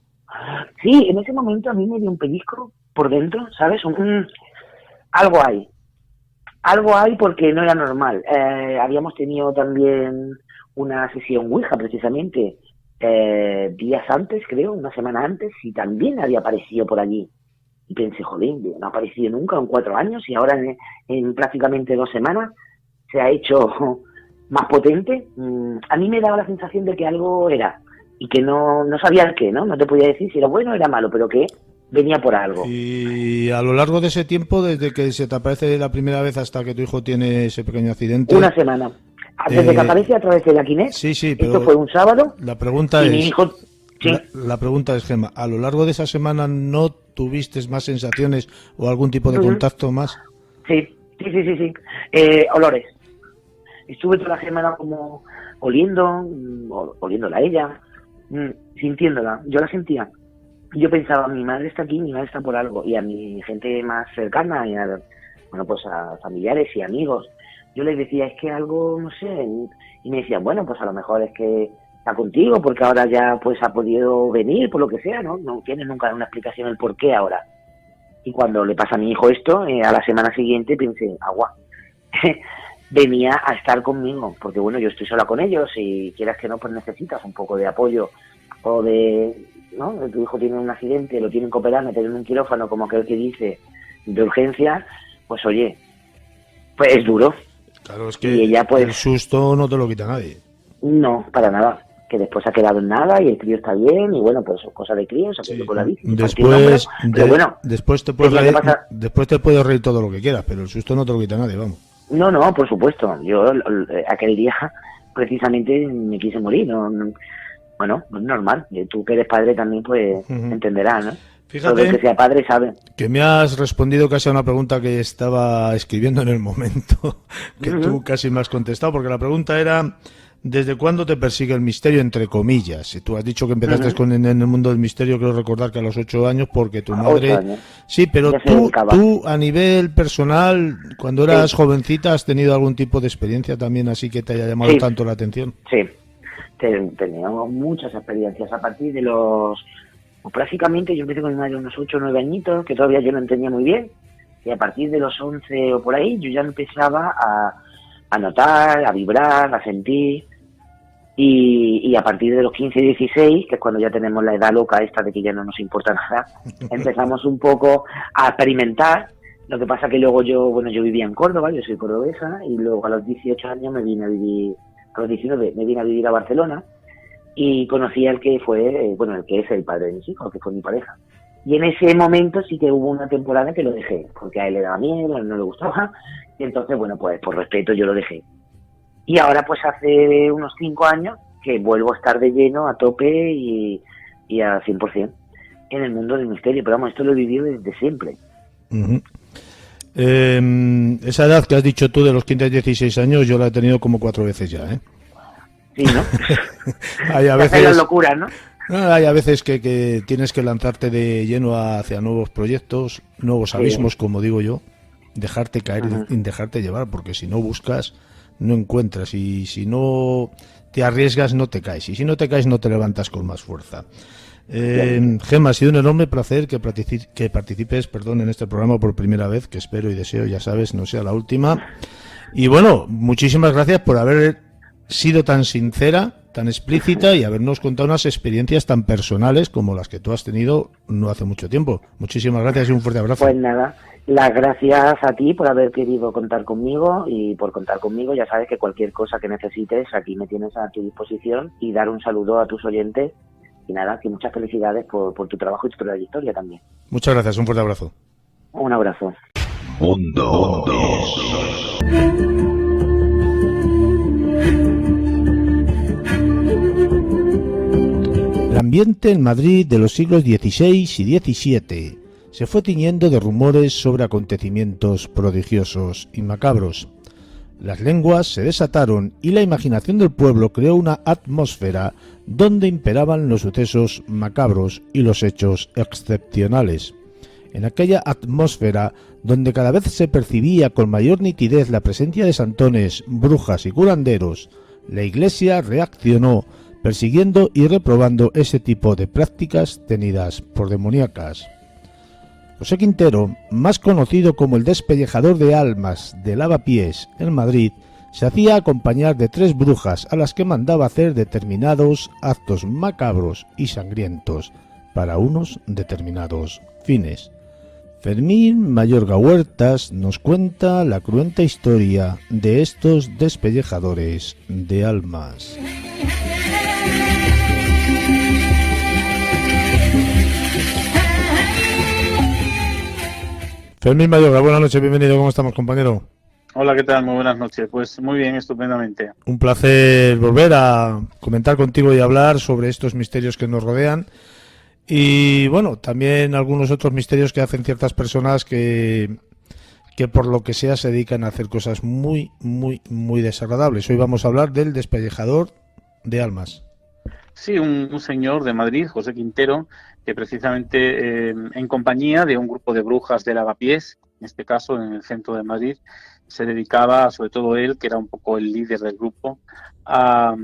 Sí, en ese momento a mí me dio un pellizco por dentro, ¿sabes? Algo hay. Algo hay porque no era normal. Habíamos tenido también una sesión Ouija, precisamente, días antes, creo, una semana antes, y también había aparecido por allí. Y pensé, joder, no ha aparecido nunca en 4 años, y ahora en prácticamente 2 semanas se ha hecho más potente. A mí me daba la sensación de que algo era, y que no sabía el qué, ¿no? No te podía decir si era bueno o era malo, pero que venía por algo. Y a lo largo de ese tiempo, desde que se te aparece la primera vez hasta que tu hijo tiene ese pequeño accidente... Una semana. Desde que aparece a través de la Kinect. Sí, pero esto fue un sábado. La pregunta es... Mi hijo, sí. La pregunta es, Gemma, ¿a lo largo de esa semana no tuviste más sensaciones o algún tipo de contacto más? Sí. Olores. Estuve toda la semana como oliéndola a ella, sintiéndola. Yo la sentía. Yo pensaba, mi madre está aquí, mi madre está por algo. Y a mi gente más cercana, y a familiares y amigos, yo les decía, es que algo, no sé. Y me decían, bueno, pues a lo mejor es que está contigo, porque ahora ya pues ha podido venir, por lo que sea, ¿no? No tiene nunca una explicación el por qué ahora. Y cuando le pasa a mi hijo esto, a la semana siguiente pensé, agua. Venía a estar conmigo, porque bueno, yo estoy sola con ellos y quieras que no, pues necesitas un poco de apoyo o ¿no? Tu hijo tiene un accidente, lo tienen que operar, meter en un quirófano, como aquel que dice, de urgencia, pues oye, pues es duro. Claro, es que y ella, pues, el susto no te lo quita nadie. No, para nada. Que después ha quedado en nada y el crío está bien y bueno, pues cosa de crío, se ha con la bici. Después te puedes reír todo lo que quieras, pero el susto no te lo quita nadie, vamos. No, por supuesto. Yo aquel día precisamente me quise morir. Bueno, es normal. Tú que eres padre también pues entenderás, ¿no? Fíjate, todo el que sea padre sabe. Que me has respondido casi a una pregunta que estaba escribiendo en el momento, que tú casi me has contestado, porque la pregunta era, ¿desde cuándo te persigue el misterio, entre comillas? Tú has dicho que empezaste en el mundo del misterio, creo recordar que a los 8 años, porque tu madre... 8 años. Sí, pero tú a nivel personal, cuando eras jovencita, ¿has tenido algún tipo de experiencia también así que te haya llamado tanto la atención? Sí, teníamos muchas experiencias a partir de los... Prácticamente yo empecé con mi madre unos 8 o 9 añitos, que todavía yo no entendía muy bien, y a partir de los 11 o por ahí yo ya empezaba a a notar, a vibrar, a sentir. Y a partir de los 15 y 16, que es cuando ya tenemos la edad loca esta de que ya no nos importa nada, empezamos un poco a experimentar. Lo que pasa que luego yo vivía en Córdoba, yo soy cordobesa, y luego a los 18 años me vine a vivir, a los 19 me vine a vivir a Barcelona, y conocí al que fue, el que es el padre de mis hijos, que fue mi pareja. Y en ese momento sí que hubo una temporada que lo dejé, porque a él le daba miedo, a él no le gustaba, y entonces, pues por respeto yo lo dejé. Y ahora pues hace unos 5 años que vuelvo a estar de lleno, a tope y a 100% en el mundo del misterio. Pero vamos, esto lo he vivido desde siempre. Uh-huh. Esa edad que has dicho tú de los 15 a 16 años, yo la he tenido como 4 veces ya, ¿eh? Sí, ¿no? Hay a veces las locuras, ¿no? Hay a veces que tienes que lanzarte de lleno hacia nuevos proyectos, nuevos abismos, como digo yo, dejarte caer y dejarte llevar, porque si no buscas, no encuentras, y si no te arriesgas, no te caes, y si no te caes, no te levantas con más fuerza. Gemma, ha sido un enorme placer que participes en este programa por primera vez, que espero y deseo, ya sabes, no sea la última. Y bueno, muchísimas gracias por haber sido tan sincera, tan explícita, y habernos contado unas experiencias tan personales como las que tú has tenido no hace mucho tiempo. Muchísimas gracias y un fuerte abrazo. Pues nada, las gracias a ti por haber querido contar conmigo, y por contar conmigo ya sabes que cualquier cosa que necesites, aquí me tienes a tu disposición, y dar un saludo a tus oyentes, y nada, que muchas felicidades por tu trabajo y tu trayectoria también. Muchas gracias, un fuerte abrazo. Un abrazo. Mundo. El ambiente en Madrid de los siglos XVI y XVII se fue tiñendo de rumores sobre acontecimientos prodigiosos y macabros. Las lenguas se desataron y la imaginación del pueblo creó una atmósfera donde imperaban los sucesos macabros y los hechos excepcionales. En aquella atmósfera donde cada vez se percibía con mayor nitidez la presencia de santones, brujas y curanderos, la Iglesia reaccionó persiguiendo y reprobando ese tipo de prácticas tenidas por demoníacas. José Quintero, más conocido como el despellejador de almas de Lavapiés en Madrid, se hacía acompañar de 3 brujas a las que mandaba hacer determinados actos macabros y sangrientos para unos determinados fines. Fermín Mayorga Huertas nos cuenta la cruenta historia de estos despellejadores de almas. Fermín Mayorga, buenas noches, bienvenido, ¿cómo estamos, compañero? Hola, ¿qué tal? Muy buenas noches. Pues muy bien, estupendamente. Un placer volver a comentar contigo y hablar sobre estos misterios que nos rodean, y bueno, también algunos otros misterios que hacen ciertas personas que por lo que sea se dedican a hacer cosas muy, muy, muy desagradables. Hoy vamos a hablar del despellejador de almas. Sí, un señor de Madrid, José Quintero, que precisamente en compañía de un grupo de brujas de Lavapiés, en este caso en el centro de Madrid, se dedicaba, sobre todo él, que era un poco el líder del grupo, a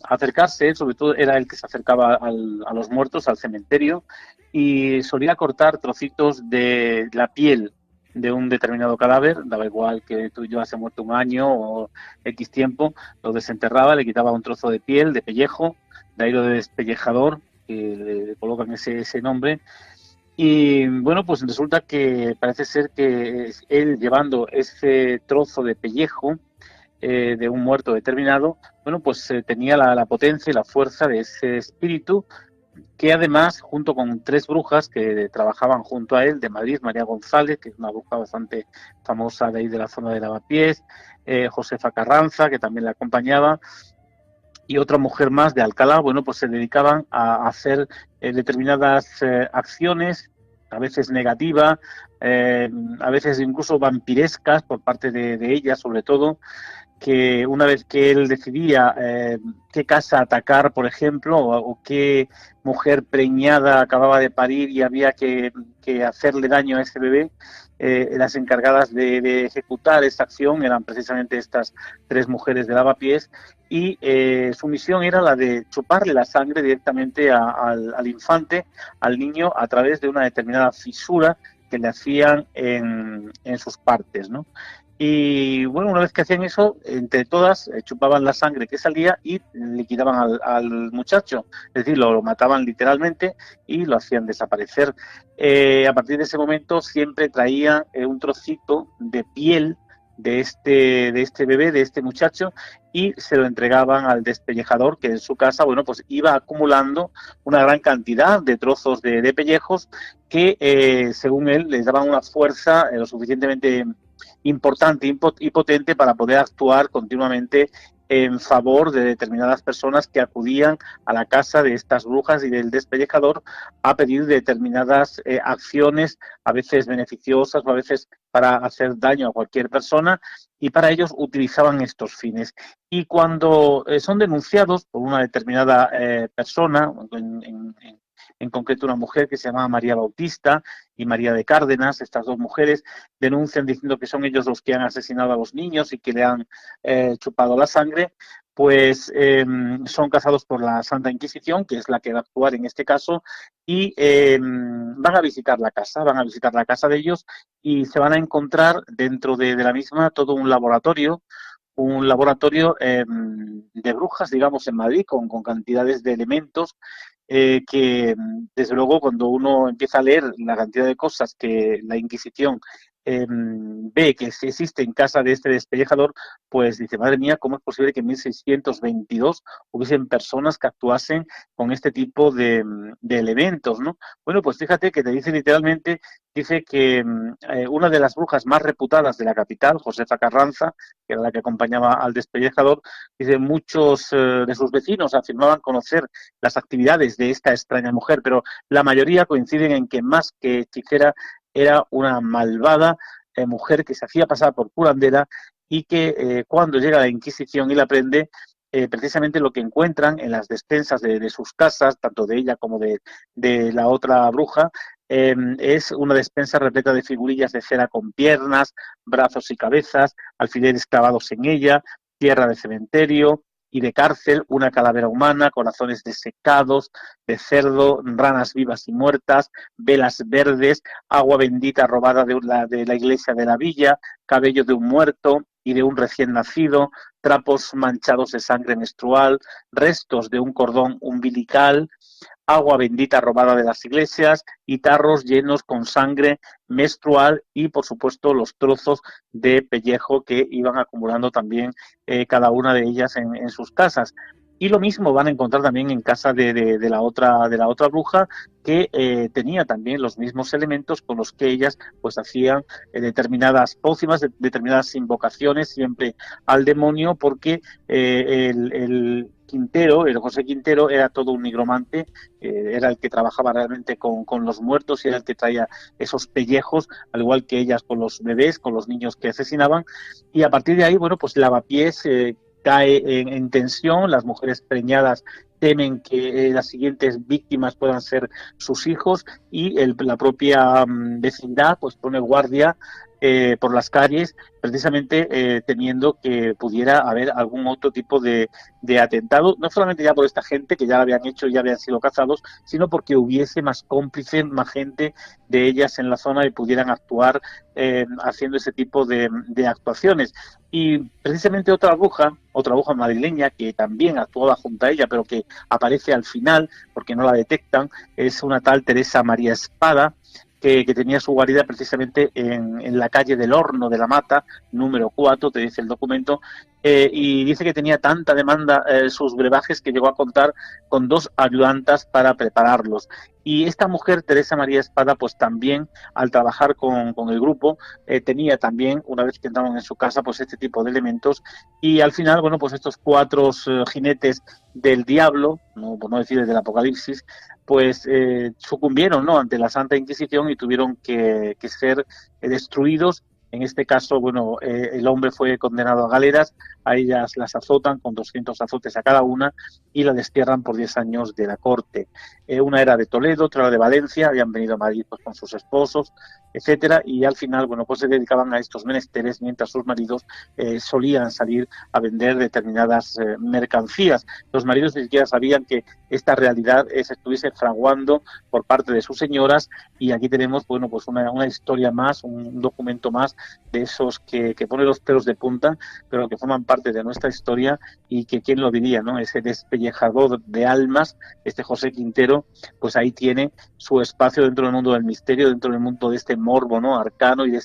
acercarse, sobre todo era el que se acercaba a los muertos, al cementerio, y solía cortar trocitos de la piel de un determinado cadáver, daba igual que tú y yo hace muerto un año o X tiempo, lo desenterraba, le quitaba un trozo de piel, de pellejo, de ahí lo de despellejador, que le colocan ese nombre. Y bueno, pues resulta que parece ser que él, llevando ese trozo de pellejo de un muerto determinado, bueno, pues tenía la potencia y la fuerza de ese espíritu, que además, junto con 3 brujas que trabajaban junto a él de Madrid, María González, que es una bruja bastante famosa de ahí de la zona de Lavapiés, Josefa Carranza, que también la acompañaba, y otra mujer más de Alcalá, bueno, pues se dedicaban a hacer determinadas acciones, a veces negativas, a veces incluso vampirescas por parte de ella, sobre todo, que una vez que él decidía qué casa atacar, por ejemplo, o qué mujer preñada acababa de parir y había que hacerle daño a ese bebé, las encargadas de ejecutar esta acción eran precisamente estas 3 mujeres de Lavapiés, y su misión era la de chuparle la sangre directamente al infante, al niño, a través de una determinada fisura que le hacían en sus partes, ¿no? Y bueno, una vez que hacían eso, entre todas chupaban la sangre que salía y liquidaban al muchacho, es decir, lo mataban literalmente y lo hacían desaparecer. A partir de ese momento siempre traían un trocito de piel de este bebé, de este muchacho, y se lo entregaban al despellejador, que en su casa, bueno, pues iba acumulando una gran cantidad de trozos de pellejos que, según él, les daban una fuerza lo suficientemente importante y potente para poder actuar continuamente en favor de determinadas personas que acudían a la casa de estas brujas y del despellejador a pedir determinadas acciones, a veces beneficiosas o a veces para hacer daño a cualquier persona, y para ellos utilizaban estos fines. Y cuando son denunciados por una determinada persona, en concreto una mujer que se llamaba María Bautista y María de Cárdenas, estas dos mujeres denuncian diciendo que son ellos los que han asesinado a los niños y que le han chupado la sangre, pues son cazados por la Santa Inquisición, que es la que va a actuar en este caso, y van a visitar la casa de ellos, y se van a encontrar dentro de la misma todo un laboratorio de brujas, digamos, en Madrid, con cantidades de elementos que, desde luego, cuando uno empieza a leer la cantidad de cosas que la Inquisición ve que existe en casa de este despellejador, pues dice, madre mía, ¿cómo es posible que en 1622 hubiesen personas que actuasen con este tipo de elementos, ¿no? Bueno, pues fíjate que te dice literalmente, dice que una de las brujas más reputadas de la capital, Josefa Carranza, que era la que acompañaba al despellejador, dice, muchos de sus vecinos afirmaban conocer las actividades de esta extraña mujer, pero la mayoría coinciden en que más que hechicera era una malvada mujer que se hacía pasar por curandera y que cuando llega la Inquisición y la prende, precisamente lo que encuentran en las despensas de sus casas, tanto de ella como de la otra bruja, es una despensa repleta de figurillas de cera con piernas, brazos y cabezas, alfileres clavados en ella, tierra de cementerio y de cárcel, una calavera humana, corazones desecados, de cerdo, ranas vivas y muertas, velas verdes, agua bendita robada de la iglesia de la villa, cabello de un muerto y de un recién nacido, trapos manchados de sangre menstrual, restos de un cordón umbilical, agua bendita robada de las iglesias y tarros llenos con sangre menstrual y, por supuesto, los trozos de pellejo que iban acumulando también cada una de ellas en sus casas. Y lo mismo van a encontrar también en casa de la otra bruja, que tenía también los mismos elementos con los que ellas pues hacían determinadas pócimas, determinadas invocaciones siempre al demonio, porque el Quintero, el José Quintero, era todo un nigromante, era el que trabajaba realmente con los muertos y era el que traía esos pellejos, al igual que ellas con los bebés, con los niños que asesinaban. Y a partir de ahí, bueno, pues Lavapiés cae en tensión, las mujeres preñadas temen que las siguientes víctimas puedan ser sus hijos, y la propia vecindad pues pone guardia por las calles, precisamente temiendo que pudiera haber algún otro tipo de atentado, no solamente ya por esta gente que ya lo habían hecho y ya habían sido cazados, sino porque hubiese más cómplices, más gente de ellas en la zona y pudieran actuar haciendo ese tipo de actuaciones. Y precisamente otra bruja madrileña que también actuaba junto a ella, pero que aparece al final porque no la detectan, es una tal Teresa María Espada, que tenía su guarida precisamente en la calle del Horno de la Mata, número 4, te dice el documento, y dice que tenía tanta demanda sus brebajes que llegó a contar con 2 ayudantas para prepararlos. Y esta mujer, Teresa María Espada, pues también al trabajar con el grupo, tenía también, una vez que entraron en su casa, pues este tipo de elementos, y al final, bueno, pues estos 4 jinetes del diablo, no, por no decir del Apocalipsis, pues sucumbieron, ¿no?, ante la Santa Inquisición y tuvieron que ser destruidos. En este caso, bueno, el hombre fue condenado a galeras, a ellas las azotan con 200 azotes a cada una y la destierran por 10 años de la corte. Una era de Toledo, otra era de Valencia, habían venido a Madrid pues con sus esposos, etcétera, y al final, bueno, pues se dedicaban a estos menesteres mientras sus maridos solían salir a vender determinadas mercancías. Los maridos ni siquiera sabían que esta realidad se estuviese fraguando por parte de sus señoras, y aquí tenemos, bueno, pues una historia más, un documento más de esos que pone los pelos de punta, pero que forman parte de nuestra historia, y que quién lo diría, ¿no? Ese despellejador de almas, este José Quintero, pues ahí tiene su espacio dentro del mundo del misterio, dentro del mundo de este morbo, ¿no?, arcano, y de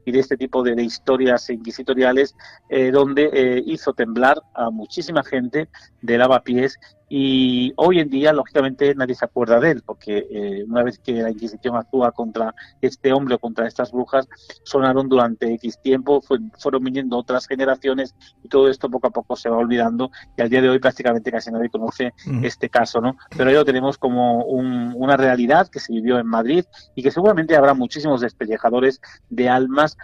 este tipo de historias inquisitoriales, donde hizo temblar a muchísima gente de lavapiés. Y hoy en día, lógicamente, nadie se acuerda de él, porque una vez que la Inquisición actúa contra este hombre o contra estas brujas, sonaron durante X tiempo, fueron viniendo otras generaciones, y todo esto poco a poco se va olvidando, y al día de hoy prácticamente casi nadie conoce este caso, ¿no? Pero ahí lo tenemos como una realidad que se vivió en Madrid, y que seguramente habrá muchísimos despellejadores de almas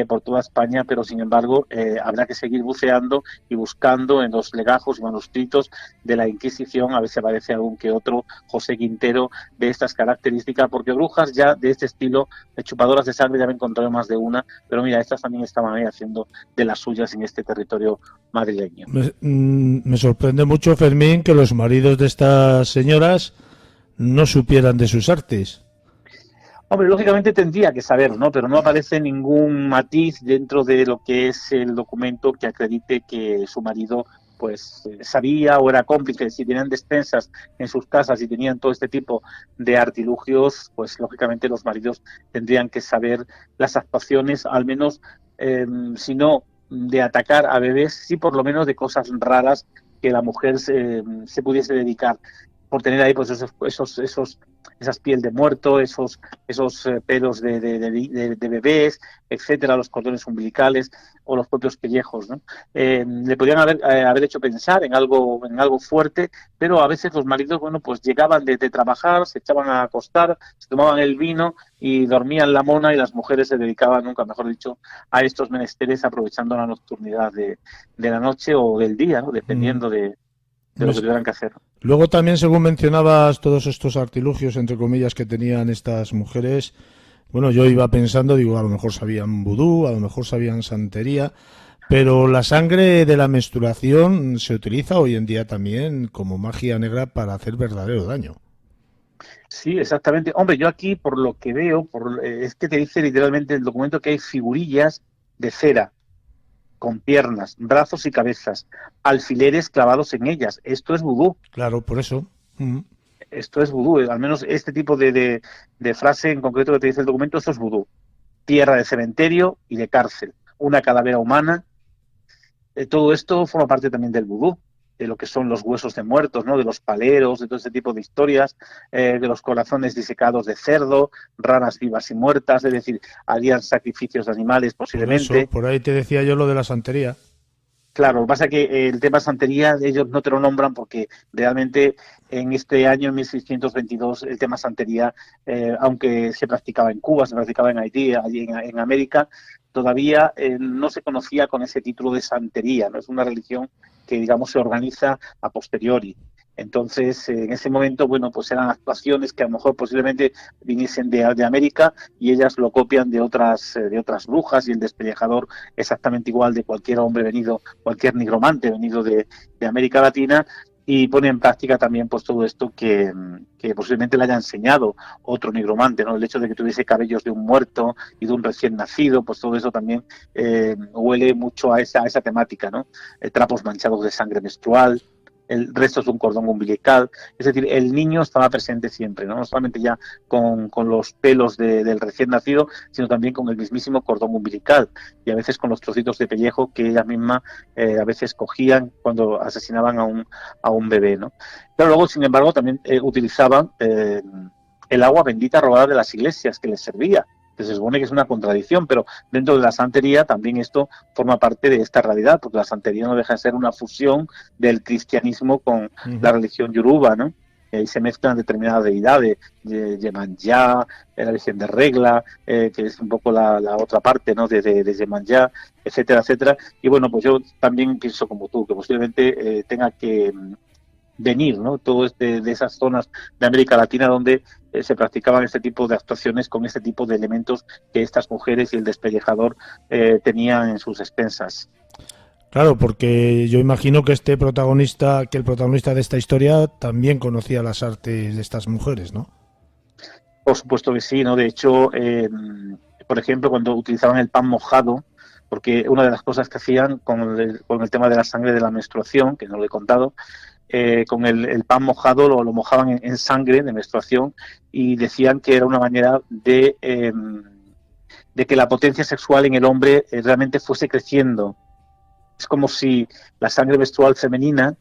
por toda España, pero sin embargo habrá que seguir buceando y buscando en los legajos y manuscritos de la Inquisición, a ver si aparece algún que otro José Quintero de estas características, porque brujas ya de este estilo, de chupadoras de sangre, ya me he encontrado más de una, pero mira, estas también estaban ahí haciendo de las suyas en este territorio madrileño. Me sorprende mucho, Fermín, que los maridos de estas señoras no supieran de sus artes. Hombre, lógicamente tendría que saber, ¿no? Pero no aparece ningún matiz dentro de lo que es el documento que acredite que su marido pues sabía o era cómplice. Si tenían despensas en sus casas y tenían todo este tipo de artilugios, pues lógicamente los maridos tendrían que saber las actuaciones, al menos, si no de atacar a bebés, sí por lo menos de cosas raras que la mujer se pudiese dedicar, por tener ahí pues esas piel de muerto, esos pelos de bebés, etcétera, los cordones umbilicales o los propios pellejos, ¿no? Le podían haber hecho pensar en algo fuerte, pero a veces los maridos, bueno, pues llegaban de trabajar, se echaban a acostar, se tomaban el vino y dormían la mona, y las mujeres se dedicaban, nunca mejor dicho, a estos menesteres, aprovechando la nocturnidad de la noche o del día, ¿no?, dependiendo de lo que tuvieran que hacer. Luego también, según mencionabas, todos estos artilugios, entre comillas, que tenían estas mujeres, bueno, yo iba pensando, digo, a lo mejor sabían vudú, a lo mejor sabían santería, pero la sangre de la menstruación se utiliza hoy en día también como magia negra para hacer verdadero daño. Sí, exactamente. Hombre, yo aquí, por lo que veo, es que te dice literalmente el documento que hay figurillas de cera, con piernas, brazos y cabezas, alfileres clavados en ellas. Esto es vudú. Claro, por eso. Esto es vudú. Al menos este tipo de frase en concreto que te dice el documento, esto es vudú. Tierra de cementerio y de cárcel. Una calavera humana. Todo esto forma parte también del vudú, de lo que son los huesos de muertos, ¿no?, de los paleros, de todo este tipo de historias, de los corazones disecados de cerdo, ranas vivas y muertas, es decir, harían sacrificios de animales posiblemente. Por ahí te decía yo lo de la santería. Claro, lo que pasa es que el tema santería ellos no te lo nombran porque realmente en este año, en 1622, el tema santería, aunque se practicaba en Cuba, se practicaba en Haití, allí en América, todavía no se conocía con ese título de santería, ¿no? Es una religión que, digamos, se organiza a posteriori. Entonces, en ese momento, bueno, pues eran actuaciones que a lo mejor posiblemente viniesen de América, y ellas lo copian de otras brujas, y el despellejador exactamente igual de cualquier hombre venido, cualquier nigromante venido de América Latina, y pone en práctica también pues todo esto que posiblemente le haya enseñado otro nigromante, ¿no? El hecho de que tuviese cabellos de un muerto y de un recién nacido, pues todo eso también huele mucho a esa temática, ¿no? Trapos manchados de sangre menstrual, el restos de un cordón umbilical, es decir, el niño estaba presente siempre, no solamente ya con los pelos del recién nacido, sino también con el mismísimo cordón umbilical, y a veces con los trocitos de pellejo que ella misma a veces cogían cuando asesinaban a un bebé, ¿no? Pero luego, sin embargo, también utilizaban el agua bendita robada de las iglesias que les servía, que se supone que es una contradicción, pero dentro de la santería también esto forma parte de esta realidad, porque la santería no deja de ser una fusión del cristianismo con la religión yoruba, ¿no? Y se mezclan determinadas deidades, Yemanjá, la Virgen de Regla, que es un poco la otra parte, ¿no?, de Yemanjá, etcétera, etcétera. Y bueno, pues yo también pienso como tú, que posiblemente tenga que venir, ¿no?, todo de esas zonas de América Latina donde se practicaban este tipo de actuaciones con este tipo de elementos que estas mujeres y el despellejador tenían en sus expensas. Claro, porque yo imagino que el protagonista de esta historia también conocía las artes de estas mujeres, ¿no? Por supuesto que sí, ¿no? De hecho, por ejemplo, cuando utilizaban el pan mojado, porque una de las cosas que hacían con el tema de la sangre de la menstruación, que no lo he contado, con el pan mojado lo mojaban en sangre de menstruación y decían que era una manera de que la potencia sexual en el hombre realmente fuese creciendo. Es como si la sangre menstrual femenina,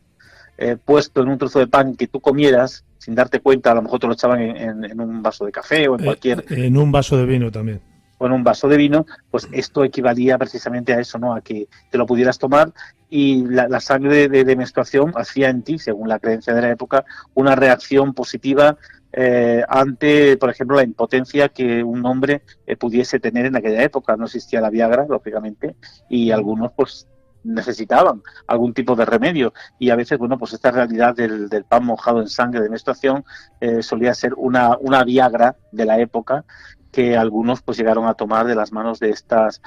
puesto en un trozo de pan que tú comieras, sin darte cuenta, a lo mejor te lo echaban en un vaso de café o en cualquier... En un vaso de vino también. O en un vaso de vino, pues esto equivalía precisamente a eso, ¿no? A que te lo pudieras tomar y la sangre de menstruación hacía en ti, según la creencia de la época, una reacción positiva ante, por ejemplo, la impotencia que un hombre pudiese tener en aquella época. No existía la Viagra, lógicamente, y algunos pues necesitaban algún tipo de remedio y a veces, bueno, pues esta realidad del pan mojado en sangre de menstruación solía ser una Viagra de la época que algunos pues llegaron a tomar de las manos de estas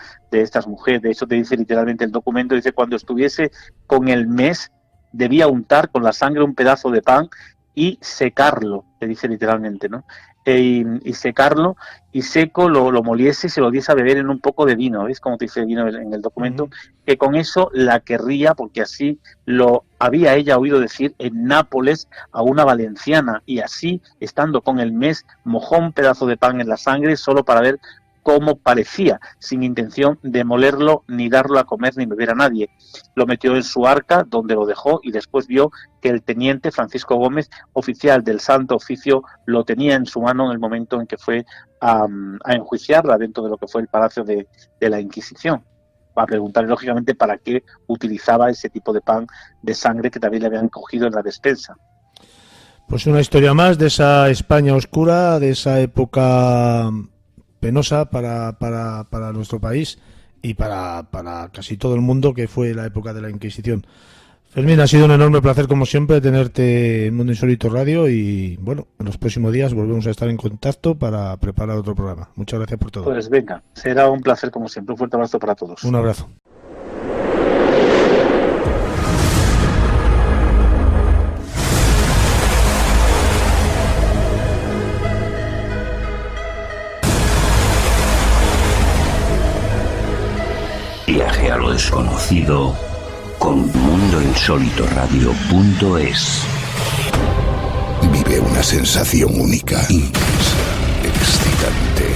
mujeres. De hecho, te dice literalmente el documento, dice, cuando estuviese con el mes debía untar con la sangre un pedazo de pan y secarlo, te dice literalmente, ¿no? Y secarlo, y seco lo moliese y se lo diese a beber en un poco de vino, ¿ves? Como te dice el vino en el documento, que con eso la querría, porque así lo había ella oído decir en Nápoles a una valenciana, y así, estando con el mes, mojó un pedazo de pan en la sangre solo para ver cómo parecía, sin intención de molerlo, ni darlo a comer, ni beber a nadie. Lo metió en su arca, donde lo dejó, y después vio que el teniente Francisco Gómez, oficial del Santo Oficio, lo tenía en su mano en el momento en que fue a enjuiciarla dentro de lo que fue el Palacio de la Inquisición. A preguntarle, lógicamente, para qué utilizaba ese tipo de pan de sangre que también le habían cogido en la despensa. Pues una historia más de esa España oscura, de esa época penosa para nuestro país y para casi todo el mundo, que fue la época de la Inquisición. Fermín, ha sido un enorme placer como siempre tenerte en Mundo Insólito Radio y bueno, en los próximos días volvemos a estar en contacto para preparar otro programa. Muchas gracias por todo. Pues venga, será un placer como siempre. Un fuerte abrazo para todos. Un abrazo. Viaje a lo desconocido con mundoinsólitoradio.es. Vive una sensación única, intensa, excitante.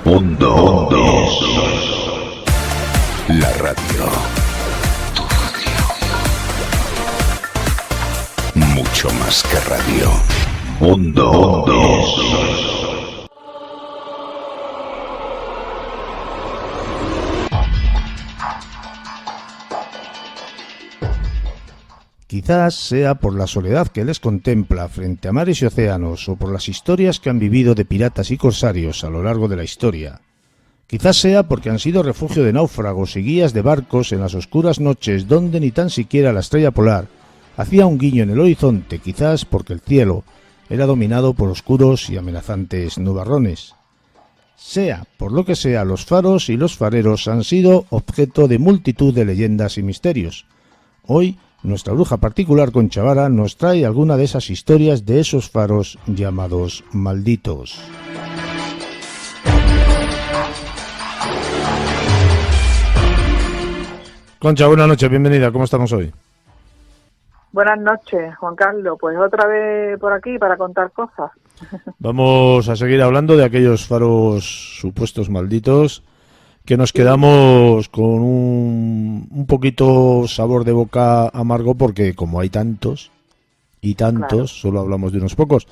Mundo. La radio. Mucho más que radio. Mundo. Quizás sea por la soledad que les contempla frente a mares y océanos, o por las historias que han vivido de piratas y corsarios a lo largo de la historia. Quizás sea porque han sido refugio de náufragos y guías de barcos en las oscuras noches donde ni tan siquiera la estrella polar hacía un guiño en el horizonte, quizás porque el cielo era dominado por oscuros y amenazantes nubarrones. Sea por lo que sea, los faros y los fareros han sido objeto de multitud de leyendas y misterios. Hoy, nuestra bruja particular Concha Vara nos trae alguna de esas historias de esos faros llamados malditos. Concha, buenas noches, bienvenida, ¿cómo estamos hoy? Buenas noches, Juan Carlos, pues otra vez por aquí para contar cosas. Vamos a seguir hablando de aquellos faros supuestos malditos, que nos quedamos con un poquito sabor de boca amargo, porque como hay tantos y tantos, claro, solo hablamos de unos pocos.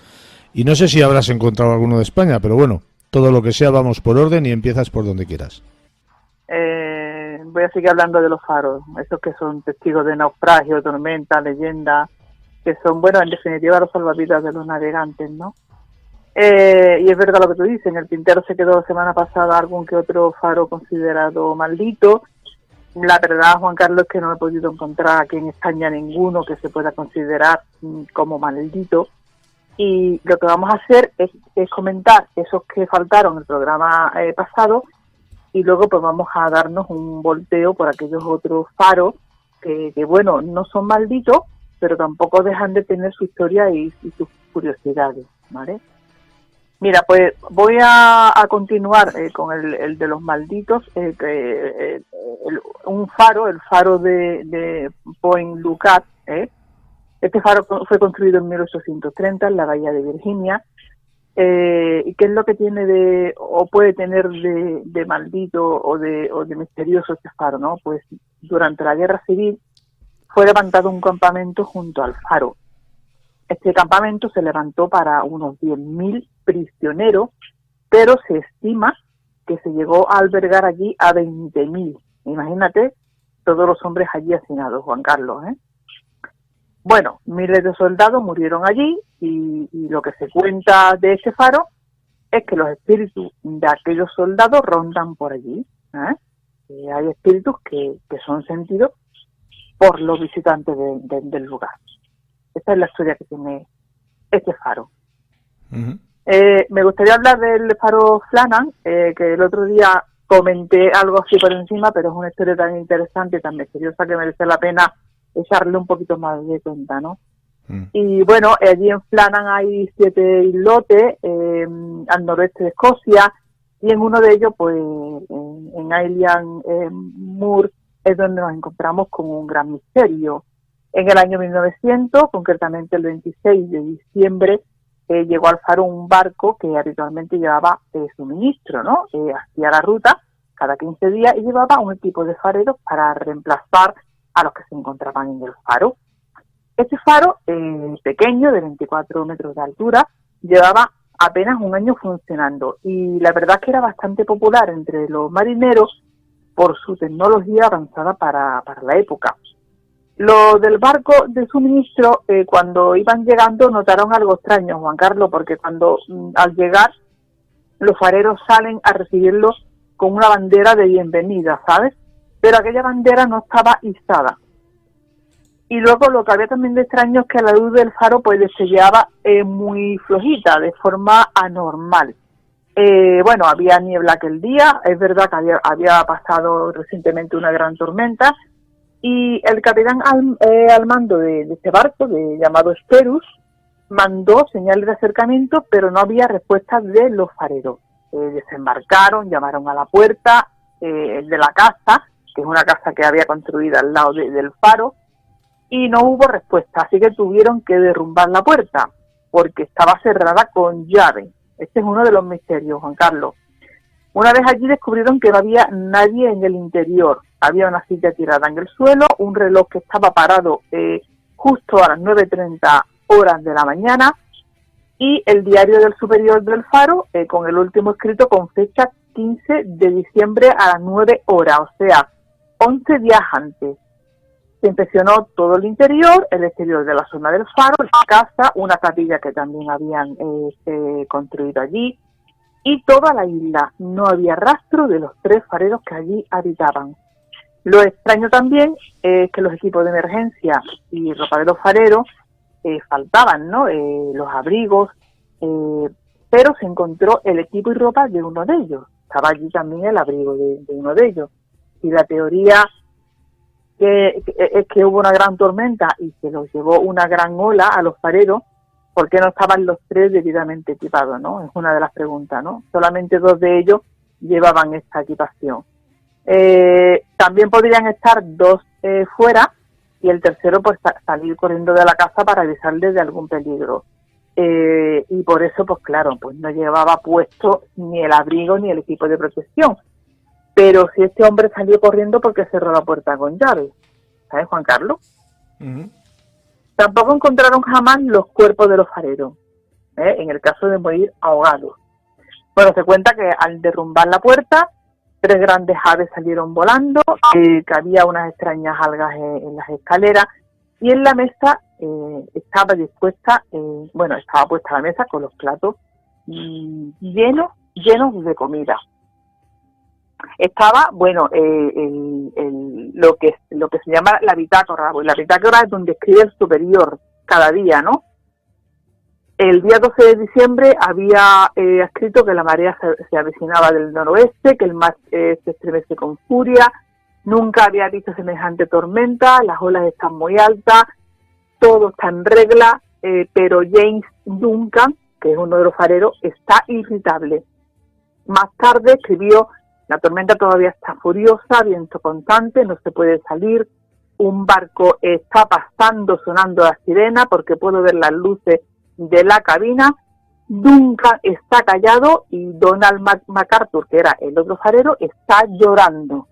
Y no sé si habrás encontrado alguno de España, pero bueno, todo lo que sea, vamos por orden y empiezas por donde quieras. Voy a seguir hablando de los faros, esos que son testigos de naufragio, tormenta, leyenda, que son, bueno, en definitiva los salvavidas de los navegantes, ¿no? Y es verdad lo que tú dices, en el tintero se quedó la semana pasada algún que otro faro considerado maldito, La verdad, Juan Carlos, es que no he podido encontrar aquí en España ninguno que se pueda considerar como maldito. Y lo que vamos a hacer es comentar esos que faltaron en el programa pasado, y luego pues vamos a darnos un volteo por aquellos otros faros que bueno, no son malditos, pero tampoco dejan de tener su historia y sus curiosidades, ¿vale? Mira, pues voy a continuar con el de los malditos, un faro, el faro de Point Lookout. Este faro fue construido en 1830 en la bahía de Virginia. ¿Y qué es lo que tiene o puede tener de maldito o de misterioso este faro, no? Pues durante la Guerra Civil fue levantado un campamento junto al faro. Este campamento se levantó para unos 10.000 prisioneros, pero se estima que se llegó a albergar allí a 20.000. Imagínate todos los hombres allí hacinados, Juan Carlos, Bueno, miles de soldados murieron allí y lo que se cuenta de este faro es que los espíritus de aquellos soldados rondan por allí. Hay espíritus que son sentidos por los visitantes del lugar. Esta es la historia que tiene este faro. Uh-huh. Me gustaría hablar del faro Flanagan, que el otro día comenté algo así por encima, pero es una historia tan interesante y tan misteriosa que merece la pena echarle un poquito más de cuenta, ¿no? Y bueno, allí en Flanagan hay 7 islotes al noroeste de Escocia, y en uno de ellos, pues en Island Moor, es donde nos encontramos con un gran misterio. En el año 1900, concretamente el 26 de diciembre, llegó al faro un barco que habitualmente llevaba suministro, ¿no? Hacía la ruta cada 15 días y llevaba un equipo de fareros para reemplazar a los que se encontraban en el faro. Este faro, pequeño, de 24 metros de altura, llevaba apenas un año funcionando, y la verdad es que era bastante popular entre los marineros por su tecnología avanzada para la época. Lo del barco de suministro, cuando iban llegando notaron algo extraño, Juan Carlos, porque cuando al llegar los fareros salen a recibirlos con una bandera de bienvenida, ¿sabes? Pero aquella bandera no estaba izada. Y luego lo que había también de extraño es que la luz del faro pues destellaba muy flojita, de forma anormal. Bueno, había niebla aquel día, es verdad que había pasado recientemente una gran tormenta, y el capitán al mando de este barco, llamado Sperus, mandó señales de acercamiento, pero no había respuesta de los fareros. Desembarcaron, llamaron a la puerta de la casa, que es una casa que había construido al lado del faro, y no hubo respuesta, así que tuvieron que derrumbar la puerta, porque estaba cerrada con llave. Este es uno de los misterios, Juan Carlos. Una vez allí descubrieron que no había nadie en el interior. Había una silla tirada en el suelo, un reloj que estaba parado justo a las 9:30 horas de la mañana, y el diario del superior del faro, con el último escrito con fecha 15 de diciembre a las 9 horas, o sea, 11 días antes. Se inspeccionó todo el interior, el exterior de la zona del faro, la casa, una capilla que también habían construido allí, y toda la isla. No había rastro de los 3 fareros que allí habitaban. Lo extraño también es que los equipos de emergencia y ropa de los fareros faltaban, ¿no? Los abrigos, pero se encontró el equipo y ropa de uno de ellos. Estaba allí también el abrigo de uno de ellos. Y la teoría es que hubo una gran tormenta y se los llevó una gran ola a los fareros, ¿por qué no estaban los 3 debidamente equipados, no? Es una de las preguntas, ¿no? Solamente 2 de ellos llevaban esta equipación. También podrían estar 2 fuera y el tercero pues salir corriendo de la casa para avisarles de algún peligro. Y por eso, pues claro, pues no llevaba puesto ni el abrigo ni el equipo de protección. Pero si este hombre salió corriendo porque cerró la puerta con llave, ¿sabes, Juan Carlos? Uh-huh. Tampoco encontraron jamás los cuerpos de los fareros, en el caso de morir ahogados. Bueno, se cuenta que al derrumbar la puerta, 3 grandes aves salieron volando, que había unas extrañas algas en las escaleras, y en la mesa estaba dispuesta, estaba puesta la mesa con los platos llenos de comida. Estaba, lo que se llama la bitácora. Pues la bitácora es donde escribe el superior cada día, ¿no? El día 12 de diciembre había escrito que la marea se avecinaba del noroeste, que el mar se estremece con furia, nunca había visto semejante tormenta, las olas están muy altas, todo está en regla, pero James Duncan, que es uno de los fareros, está irritable. Más tarde escribió: la tormenta todavía está furiosa, viento constante, no se puede salir, un barco está pasando sonando la sirena porque puedo ver las luces de la cabina, Duncan está callado y Donald MacArthur, que era el otro farero, está llorando.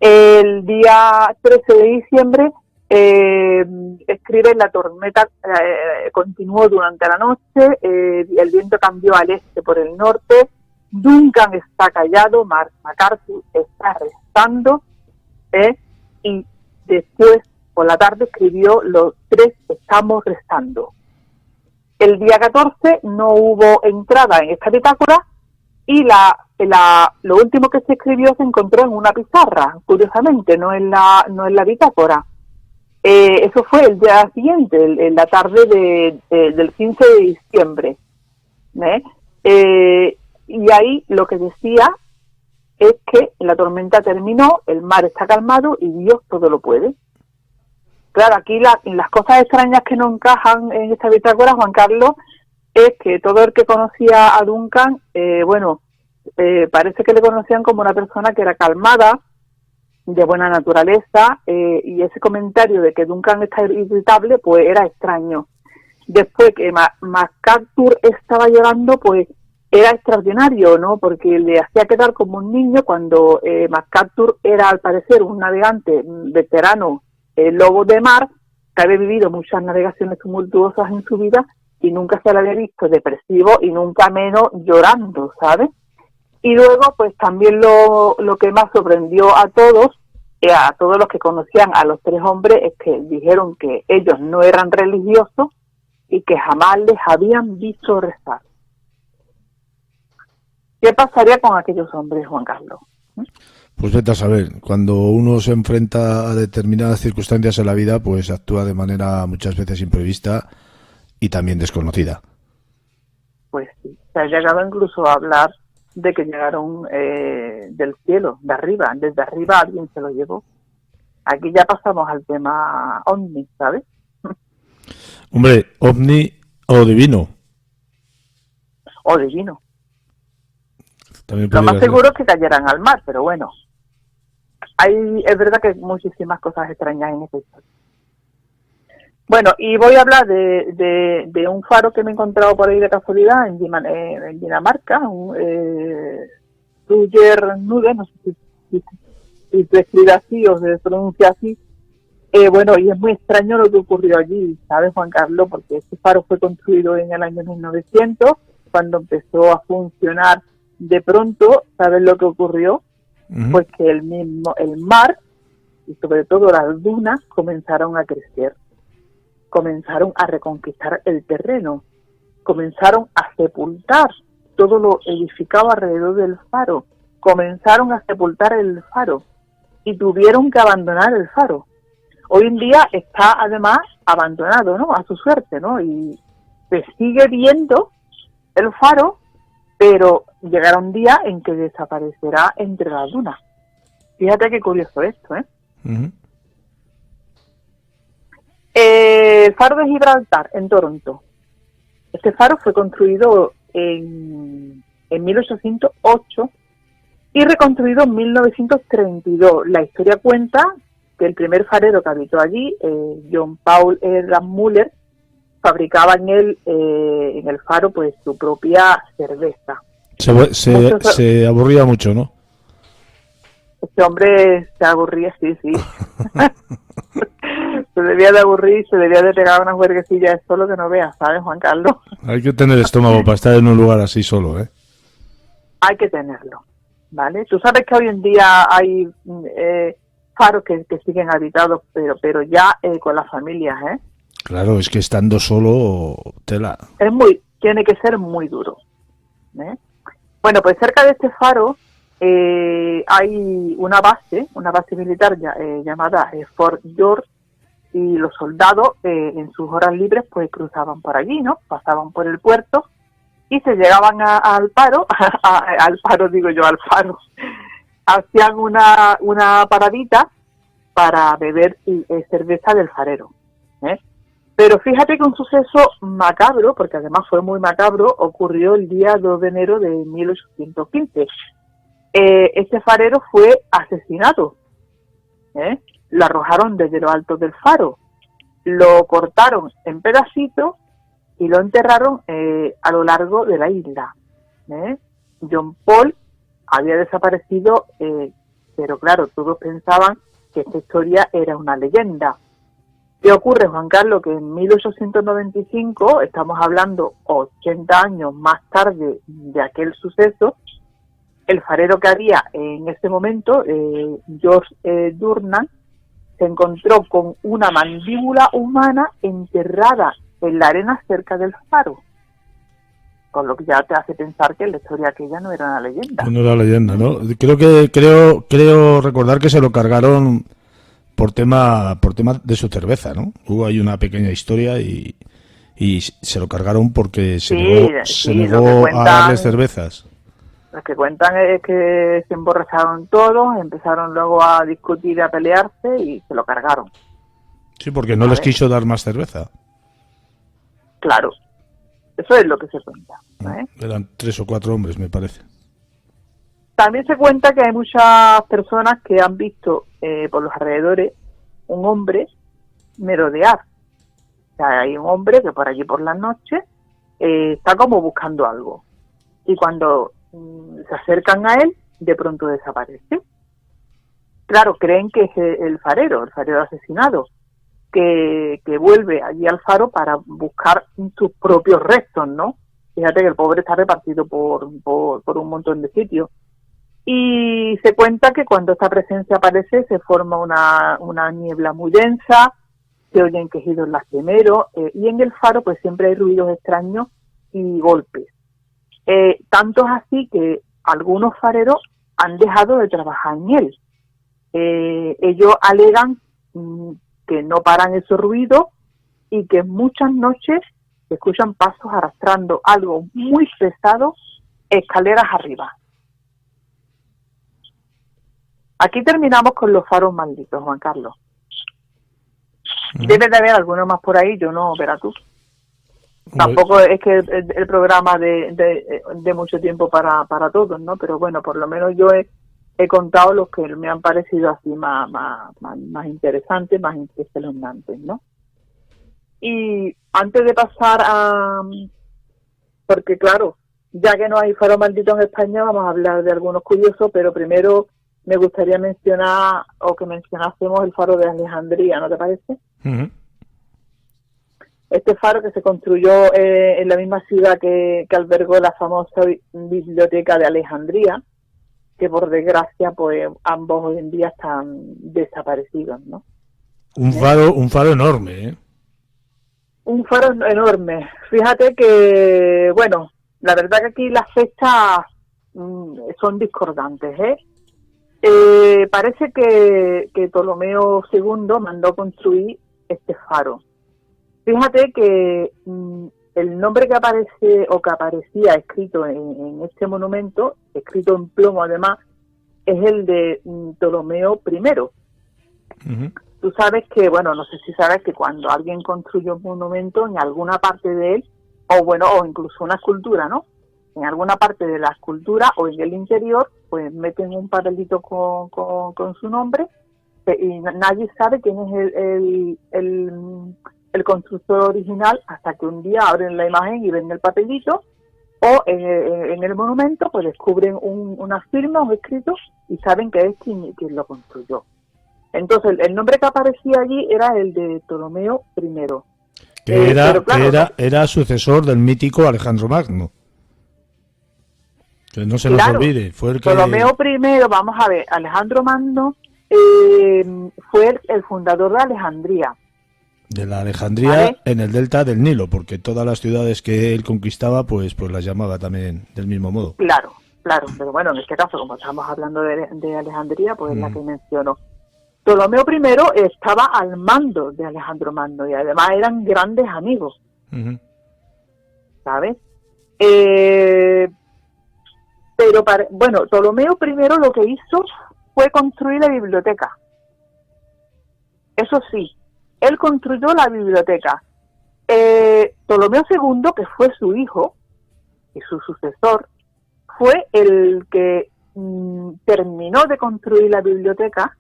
El día 13 de diciembre escribe: la tormenta continuó durante la noche, el viento cambió al este por el norte, Duncan está callado, MacArthur está rezando, y después por la tarde escribió: los tres estamos rezando. El día 14 no hubo entrada en esta bitácora y lo último que se escribió se encontró en una pizarra, curiosamente, no en la bitácora. Eso fue el día siguiente, en la tarde del 15 de diciembre. Y ahí lo que decía es que la tormenta terminó, el mar está calmado y Dios todo lo puede. Claro, aquí las cosas extrañas que no encajan en esta bitácora, Juan Carlos, es que todo el que conocía a Duncan, parece que le conocían como una persona que era calmada, de buena naturaleza, y ese comentario de que Duncan está irritable, pues era extraño. Después que MacArthur estaba llorando, pues era extraordinario, ¿no? Porque le hacía quedar como un niño cuando MacArthur era, al parecer, un navegante veterano, lobo de mar, que había vivido muchas navegaciones tumultuosas en su vida y nunca se le había visto depresivo y nunca menos llorando, ¿sabes? Y luego, pues también lo que más sorprendió a todos los que conocían a los tres hombres, es que dijeron que ellos no eran religiosos y que jamás les habían visto rezar. ¿Qué pasaría con aquellos hombres, Juan Carlos? Pues vete a saber, cuando uno se enfrenta a determinadas circunstancias en la vida, pues actúa de manera muchas veces imprevista y también desconocida. Pues sí, se ha llegado incluso a hablar de que llegaron del cielo, de arriba, desde arriba alguien se lo llevó. Aquí ya pasamos al tema ovni, ¿sabes? Hombre, ovni o divino. O divino. También Lo más ser. seguro es que cayeran al mar, pero bueno. Es verdad que hay muchísimas cosas extrañas en esta historia. Bueno, y voy a hablar de un faro que me he encontrado por ahí de casualidad en Dinamarca, Ruger Nude, no sé si se escribe así o se pronuncia así. Bueno, y es muy extraño lo que ocurrió allí, ¿sabes, Juan Carlos? Porque este faro fue construido en el año 1900, cuando empezó a funcionar. De pronto, ¿sabes lo que ocurrió? Uh-huh. Pues que el mar y sobre todo las dunas comenzaron a crecer, comenzaron a reconquistar el terreno, comenzaron a sepultar todo lo edificado alrededor del faro, comenzaron a sepultar el faro y tuvieron que abandonar el faro. Hoy en día está además abandonado, ¿no? A su suerte, ¿no? Y se sigue viendo el faro, pero llegará un día en que desaparecerá entre las dunas. Fíjate qué curioso esto, ¿eh? Uh-huh. El faro de Gibraltar, en Toronto. Este faro fue construido en 1808 y reconstruido en 1932. La historia cuenta que el primer farero que habitó allí, John Paul Muller, fabricaba en el faro pues su propia cerveza. Se aburría mucho, ¿no? Este hombre se aburría, sí. Se debía de aburrir, se debía de pegar unas huerguecillas solo que no veas, ¿sabes, Juan Carlos? Hay que tener estómago para estar en un lugar así solo, ¿eh? Hay que tenerlo, ¿vale? Tú sabes que hoy en día hay faros que siguen habitados, pero ya con las familias, ¿eh? Claro, es que estando solo, tela. Tiene que ser muy duro, ¿eh? Bueno, pues cerca de este faro hay una base militar llamada Fort George, y los soldados en sus horas libres pues cruzaban por allí, ¿no? Pasaban por el puerto y se llegaban al faro, al faro, hacían una paradita para beber cerveza del farero, ¿eh? Pero fíjate que un suceso macabro, porque además fue muy macabro, ocurrió el día 2 de enero de 1815. Este farero fue asesinado, ¿eh? Lo arrojaron desde lo alto del faro, lo cortaron en pedacitos y lo enterraron a lo largo de la isla, ¿eh? John Paul había desaparecido, pero claro, todos pensaban que esta historia era una leyenda. ¿Qué ocurre, Juan Carlos? Que en 1895, estamos hablando 80 años más tarde de aquel suceso, el farero que había en ese momento, George Durnan, se encontró con una mandíbula humana enterrada en la arena cerca del faro. Con lo que ya te hace pensar que la historia aquella no era una leyenda. No era leyenda, ¿no? Creo recordar que se lo cargaron por tema de su cerveza, ¿no? Hubo ahí una pequeña historia y se lo cargaron porque se negó a darles cervezas. Los que cuentan es que se emborracharon todos, empezaron luego a discutir y a pelearse y se lo cargaron. Sí, porque no les quiso dar más cerveza. Claro, eso es lo que se cuenta, ¿eh? Eran 3 o 4 hombres, me parece. También se cuenta que hay muchas personas que han visto por los alrededores un hombre merodear. O sea, hay un hombre que por allí por las noches está como buscando algo. Y cuando se acercan a él, de pronto desaparece. Claro, creen que es el farero asesinado, que vuelve allí al faro para buscar sus propios restos, ¿no? Fíjate que el pobre está repartido por un montón de sitios. Y se cuenta que cuando esta presencia aparece se forma una niebla muy densa, se oyen quejidos lastimeros, y en el faro pues siempre hay ruidos extraños y golpes. Tanto es así que algunos fareros han dejado de trabajar en él. Ellos alegan que no paran esos ruidos y que muchas noches se escuchan pasos arrastrando algo muy pesado escaleras arriba. Aquí terminamos con los faros malditos, Juan Carlos. Debe de haber alguno más por ahí, yo no, verás tú. Tampoco es que el programa de mucho tiempo para todos, ¿no? Pero bueno, por lo menos yo he contado los que me han parecido así más interesantes, más espeluznantes, ¿no? Y antes de pasar porque claro, ya que no hay faros malditos en España, vamos a hablar de algunos curiosos, pero primero me gustaría mencionar, o que mencionásemos el faro de Alejandría, ¿no te parece? Uh-huh. Este faro que se construyó en la misma ciudad que albergó la famosa biblioteca de Alejandría, que por desgracia pues ambos hoy en día están desaparecidos, ¿no? Un faro enorme, ¿eh? Un faro enorme. Fíjate que, bueno, la verdad que aquí las fechas son discordantes, ¿eh? Parece que Ptolomeo II mandó construir este faro. Fíjate que el nombre que aparece o que aparecía escrito en este monumento, escrito en plomo además, es el de Ptolomeo I. Uh-huh. Tú sabes que, bueno, no sé si sabes que cuando alguien construye un monumento, en alguna parte de él, o incluso una escultura, ¿no? En alguna parte de la escultura o en el interior, pues meten un papelito con su nombre y nadie sabe quién es el constructor original hasta que un día abren la imagen y ven el papelito, o en el monumento pues descubren una firma, un escrito, y saben que es quien lo construyó. Entonces el nombre que aparecía allí era el de Ptolomeo I. Que era sucesor del mítico Alejandro Magno. Que no se nos olvide. Fue el que... Ptolomeo I, vamos a ver, Alejandro Magno fue el fundador de Alejandría. De la Alejandría, ¿vale? En el delta del Nilo, porque todas las ciudades que él conquistaba, pues las llamaba también del mismo modo. Claro, claro, pero bueno, en este caso, como estamos hablando de Alejandría, pues es la que menciono. Ptolomeo I estaba al mando de Alejandro Magno y además eran grandes amigos, ¿sabes? Pero Ptolomeo I lo que hizo fue construir la biblioteca. Eso sí, él construyó la biblioteca. Ptolomeo II, que fue su hijo y su sucesor, fue el que terminó de construir la biblioteca,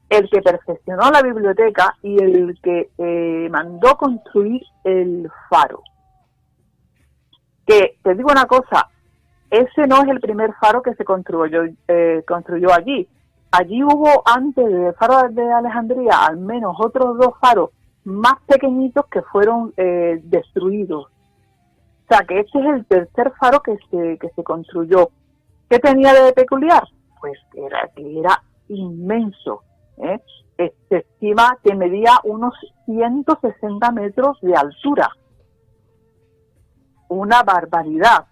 el que perfeccionó la biblioteca y el que mandó construir el faro. Que, te digo una cosa, ese no es el primer faro que se construyó allí. Allí hubo, antes del faro de Alejandría, al menos otros 2 faros más pequeñitos que fueron destruidos. O sea, que este es el tercer faro que se construyó. ¿Qué tenía de peculiar? Pues que era inmenso. Se estima que medía unos 160 metros de altura. Una barbaridad.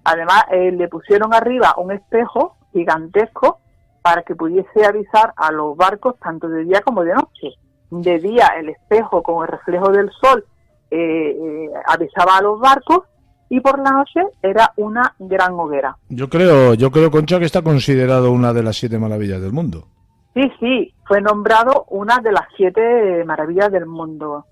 Además, le pusieron arriba un espejo gigantesco para que pudiese avisar a los barcos tanto de día como de noche. De día, el espejo con el reflejo del sol avisaba a los barcos, y por la noche era una gran hoguera. Yo creo, Concha, que está considerado una de las 7 maravillas del mundo. Sí, fue nombrado una de las 7 maravillas del mundo,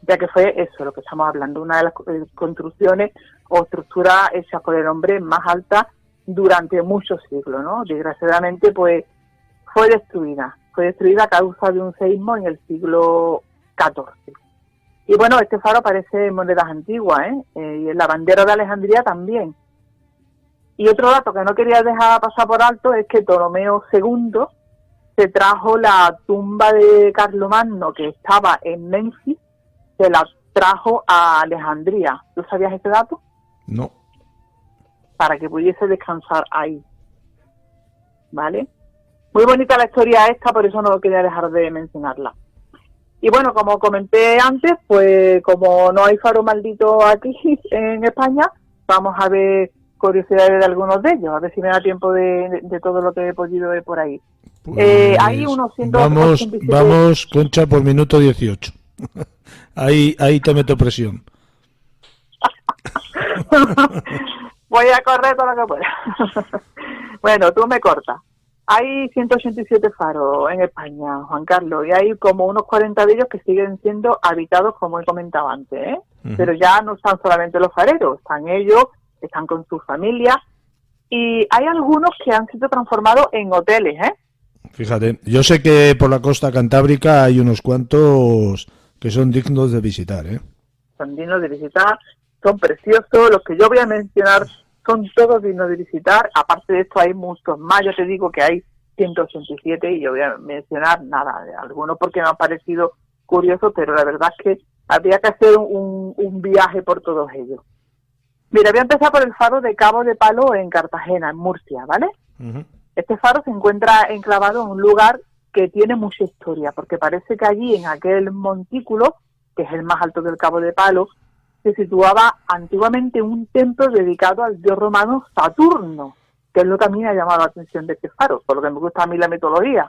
ya que fue eso, lo que estamos hablando, una de las construcciones o estructuras hechas por el hombre más alta durante muchos siglos, ¿no? Desgraciadamente, pues, fue destruida a causa de un seísmo en el siglo XIV. Y bueno, este faro aparece en monedas antiguas, y en la bandera de Alejandría también. Y otro dato que no quería dejar pasar por alto es que Ptolomeo II se trajo la tumba de Carlomagno, que estaba en Menfis, se la trajo a Alejandría. ¿Tú sabías este dato? No. Para que pudiese descansar ahí. ¿Vale? Muy bonita la historia esta, por eso no quería dejar de mencionarla. Y bueno, como comenté antes, pues como no hay faro maldito aquí en España, vamos a ver curiosidades de algunos de ellos, a ver si me da tiempo de todo lo que he podido ver por ahí. Pues hay unos 187... Vamos, Concha, por minuto 18. Ahí te meto presión. Voy a correr todo lo que pueda. Bueno, tú me cortas. Hay 187 faros en España, Juan Carlos, y hay como unos 40 de ellos que siguen siendo habitados, como he comentado antes, Pero ya no están solamente los fareros, están ellos, están con sus familias, y hay algunos que han sido transformados en hoteles, Fíjate, yo sé que por la costa cantábrica hay unos cuantos que son dignos de visitar, Son dignos de visitar, son preciosos, los que yo voy a mencionar son todos dignos de visitar. Aparte de esto hay muchos más, yo te digo que hay 187 y yo voy a mencionar nada de algunos porque me han parecido curiosos, pero la verdad es que habría que hacer un viaje por todos ellos. Mira, voy a empezar por el faro de Cabo de Palo en Cartagena, en Murcia, ¿vale? Este faro se encuentra enclavado en un lugar que tiene mucha historia, porque parece que allí, en aquel montículo, que es el más alto del Cabo de Palo, se situaba antiguamente un templo dedicado al dios romano Saturno, que es lo que a mí me ha llamado la atención de este faro, por lo que me gusta a mí la mitología.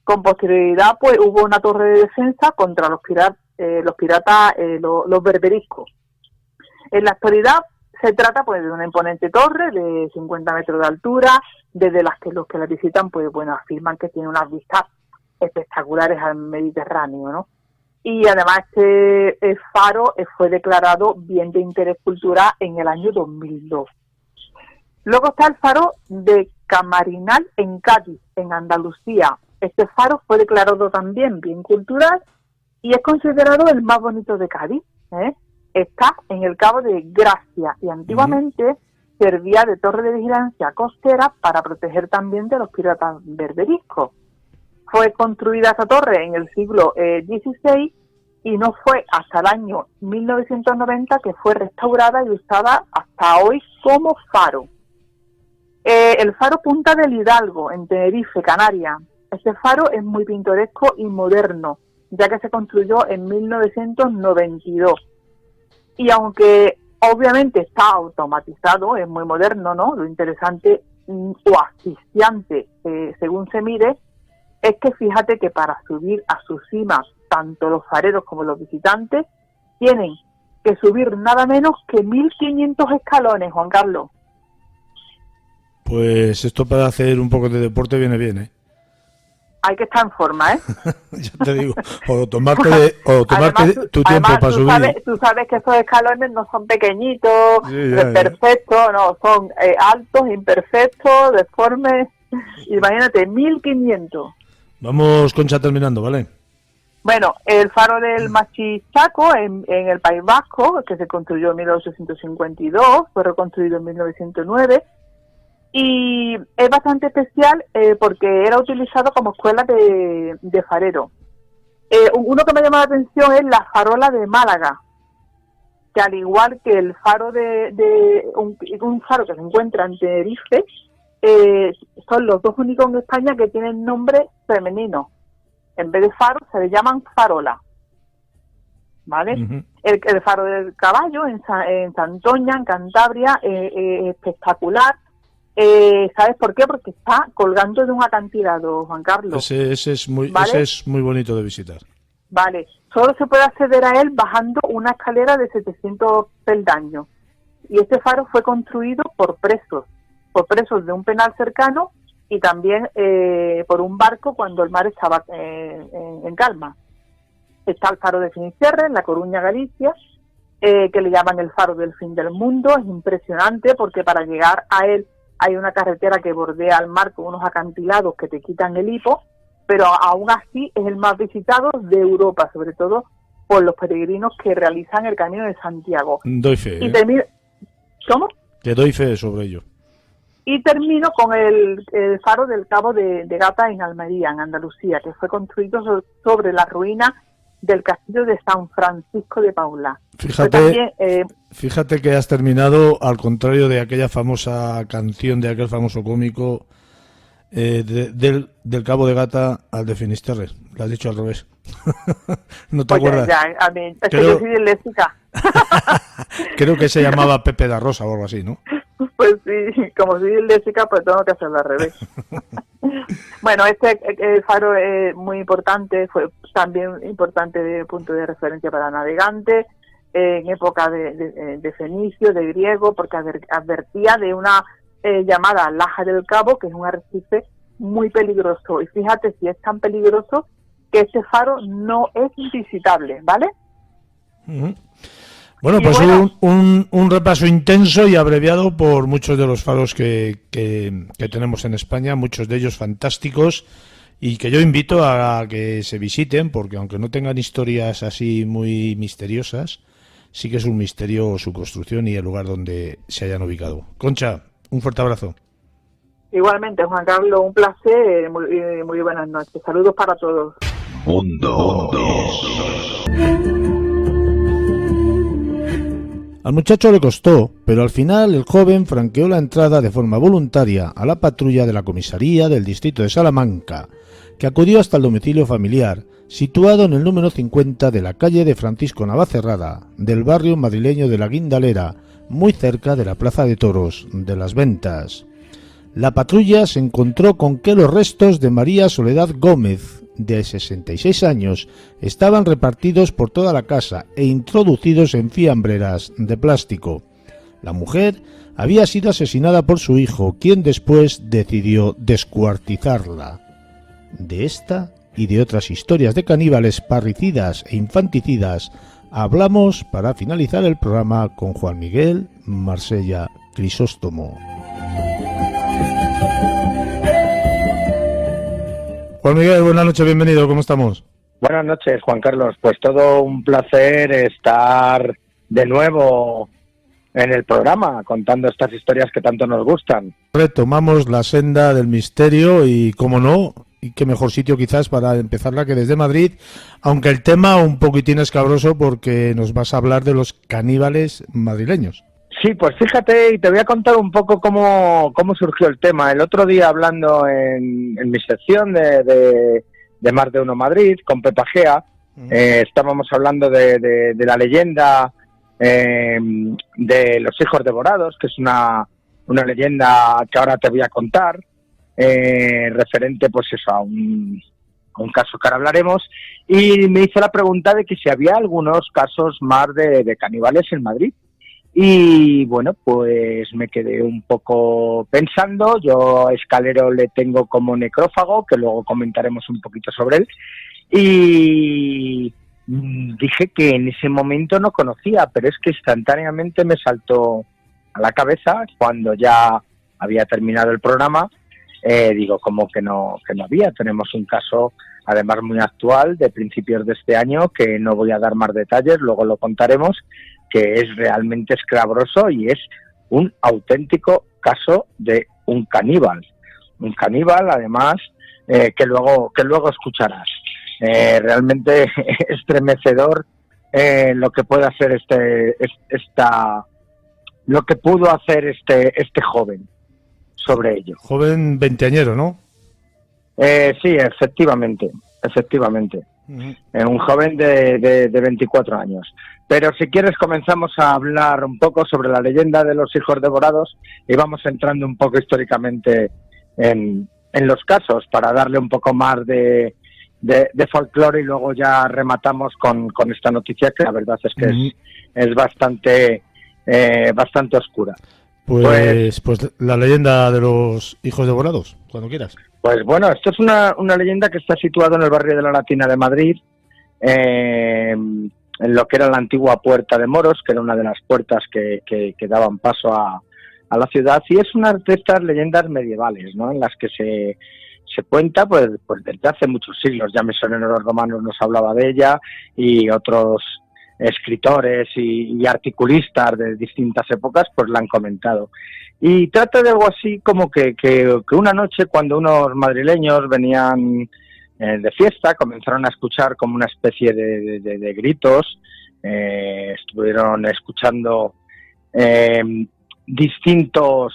Con posterioridad, pues hubo una torre de defensa contra los piratas, los berberiscos. En la actualidad se trata pues de una imponente torre de 50 metros de altura, desde las que los que la visitan pues bueno afirman que tiene unas vistas espectaculares al Mediterráneo, ¿no? Y además este faro fue declarado bien de interés cultural en el año 2002. Luego está el faro de Camarinal en Cádiz, en Andalucía. Este faro fue declarado también bien cultural y es considerado el más bonito de Cádiz, Está en el Cabo de Gracia y antiguamente servía de torre de vigilancia costera para proteger también de los piratas berberiscos. Fue construida esta torre en el siglo XVI y no fue hasta el año 1990 que fue restaurada y usada hasta hoy como faro. El faro Punta del Hidalgo, en Tenerife, Canarias. Este faro es muy pintoresco y moderno, ya que se construyó en 1992. Y aunque obviamente está automatizado, es muy moderno, ¿no? Lo interesante o asfixiante, según se mire, es que fíjate que para subir a sus cimas, tanto los fareros como los visitantes, tienen que subir nada menos que 1.500 escalones, Juan Carlos. Pues esto para hacer un poco de deporte viene bien, ¿eh? Hay que estar en forma, ¿eh? Ya te digo, o tomarte Además, tu tiempo para subir. Tú sabes que esos escalones no son pequeñitos, Sí, perfectos, no, son altos, imperfectos, deformes. Imagínate, 1.500. Vamos, Concha, terminando, ¿vale? Bueno, el faro del Machichaco en el País Vasco, que se construyó en 1852, fue reconstruido en 1909, y es bastante especial porque era utilizado como escuela de farero. Uno que me llama la atención es la farola de Málaga, que al igual que el faro un faro que se encuentra en Tenerife, son los dos únicos en España que tienen nombre femenino. En vez de faro se le llaman farola, ¿vale? Uh-huh. El faro del Caballo en Santoña, en Cantabria, espectacular. ¿Sabes por qué? Porque está colgando de un acantilado, Juan Carlos. Ese es muy bonito de visitar. Vale, solo se puede acceder a él bajando una escalera de 700 peldaños. Y este faro fue construido por presos de un penal cercano y también por un barco cuando el mar estaba en calma. Está el faro de Finisterre, en La Coruña, Galicia, que le llaman el faro del fin del mundo. Es impresionante porque para llegar a él hay una carretera que bordea el mar con unos acantilados que te quitan el hipo, pero aún así es el más visitado de Europa, sobre todo por los peregrinos que realizan el Camino de Santiago. Doy fe. ¿Cómo? Te doy fe sobre ello. Y termino con el faro del Cabo de Gata en Almería, en Andalucía, que fue construido sobre la ruina del castillo de San Francisco de Paula. Fíjate que has terminado al contrario de aquella famosa canción de aquel famoso cómico del Cabo de Gata al de Finisterre. Lo has dicho al revés. ¿No te acuerdas? A mí, es que yo soy disléxica. Creo que se llamaba Pepe da Rosa o algo así, ¿no? Pues sí, como soy disléxica, pues tengo que hacerlo al revés. Bueno, este faro es muy importante, fue también importante de punto de referencia para navegantes, en época de fenicio, de griego, porque advertía de una llamada Laja del Cabo, que es un arrecife muy peligroso. Y fíjate si es tan peligroso que este faro no es visitable, ¿vale? Uh-huh. Bueno, pues un repaso intenso y abreviado por muchos de los faros que tenemos en España, muchos de ellos fantásticos, y que yo invito a que se visiten, porque aunque no tengan historias así muy misteriosas, sí que es un misterio su construcción y el lugar donde se hayan ubicado. Concha, un fuerte abrazo. Igualmente, Juan Carlos, un placer, muy buenas noches. Saludos para todos. Mundo. Al muchacho le costó, pero al final el joven franqueó la entrada de forma voluntaria a la patrulla de la comisaría del distrito de Salamanca, que acudió hasta el domicilio familiar, situado en el número 50 de la calle de Francisco Navacerrada, del barrio madrileño de La Guindalera, muy cerca de la Plaza de Toros de las Ventas. La patrulla se encontró con que los restos de María Soledad Gómez, de 66 años, estaban repartidos por toda la casa e introducidos en fiambreras de plástico. La mujer había sido asesinada por su hijo, quien después decidió descuartizarla. De esta y de otras historias de caníbales, parricidas e infanticidas hablamos para finalizar el programa con Juan Miguel Marsella Crisóstomo. Juan Miguel, buenas noches, bienvenido, ¿cómo estamos? Buenas noches, Juan Carlos. Pues todo un placer estar de nuevo en el programa, contando estas historias que tanto nos gustan. Retomamos la senda del misterio y, cómo no, y qué mejor sitio quizás para empezarla que desde Madrid, aunque el tema un poquitín escabroso porque nos vas a hablar de los caníbales madrileños. Sí, pues fíjate, y te voy a contar un poco cómo surgió el tema. El otro día, hablando en mi sección de Más de Uno Madrid, con Pepa Gea, estábamos hablando de la leyenda de los hijos devorados, que es una leyenda que ahora te voy a contar, referente pues eso a un caso que ahora hablaremos, y me hizo la pregunta de que si había algunos casos más de caníbales en Madrid. Y bueno, pues me quedé un poco pensando. Yo a Escalero le tengo como necrófago, que luego comentaremos un poquito sobre él, y dije que en ese momento no conocía, pero es que instantáneamente me saltó a la cabeza cuando ya había terminado el programa. Digo, como que no había. Tenemos un caso además muy actual de principios de este año, que no voy a dar más detalles, luego lo contaremos, que es realmente escabroso y es un auténtico caso de un caníbal además, que luego escucharás. Realmente estremecedor lo que puede hacer lo que pudo hacer este joven sobre ello. Joven veinteañero, ¿no? Sí, efectivamente. Un joven de 24 años. Pero si quieres comenzamos a hablar un poco sobre la leyenda de los hijos devorados y vamos entrando un poco históricamente en los casos para darle un poco más de folclore, y luego ya rematamos con esta noticia, que la verdad es que es bastante oscura. Pues la leyenda de los hijos devorados, cuando quieras. Pues bueno, esto es una leyenda que está situada en el barrio de la Latina de Madrid, en lo que era la antigua Puerta de Moros, que era una de las puertas que daban paso a la ciudad, y es una de estas leyendas medievales, ¿no?, en las que se cuenta pues desde hace muchos siglos. Ya Mesonero Romanos nos hablaba de ella, y otros escritores y articulistas de distintas épocas pues la han comentado. Y trata de algo así como que una noche, cuando unos madrileños venían de fiesta, comenzaron a escuchar como una especie de gritos. Estuvieron escuchando distintos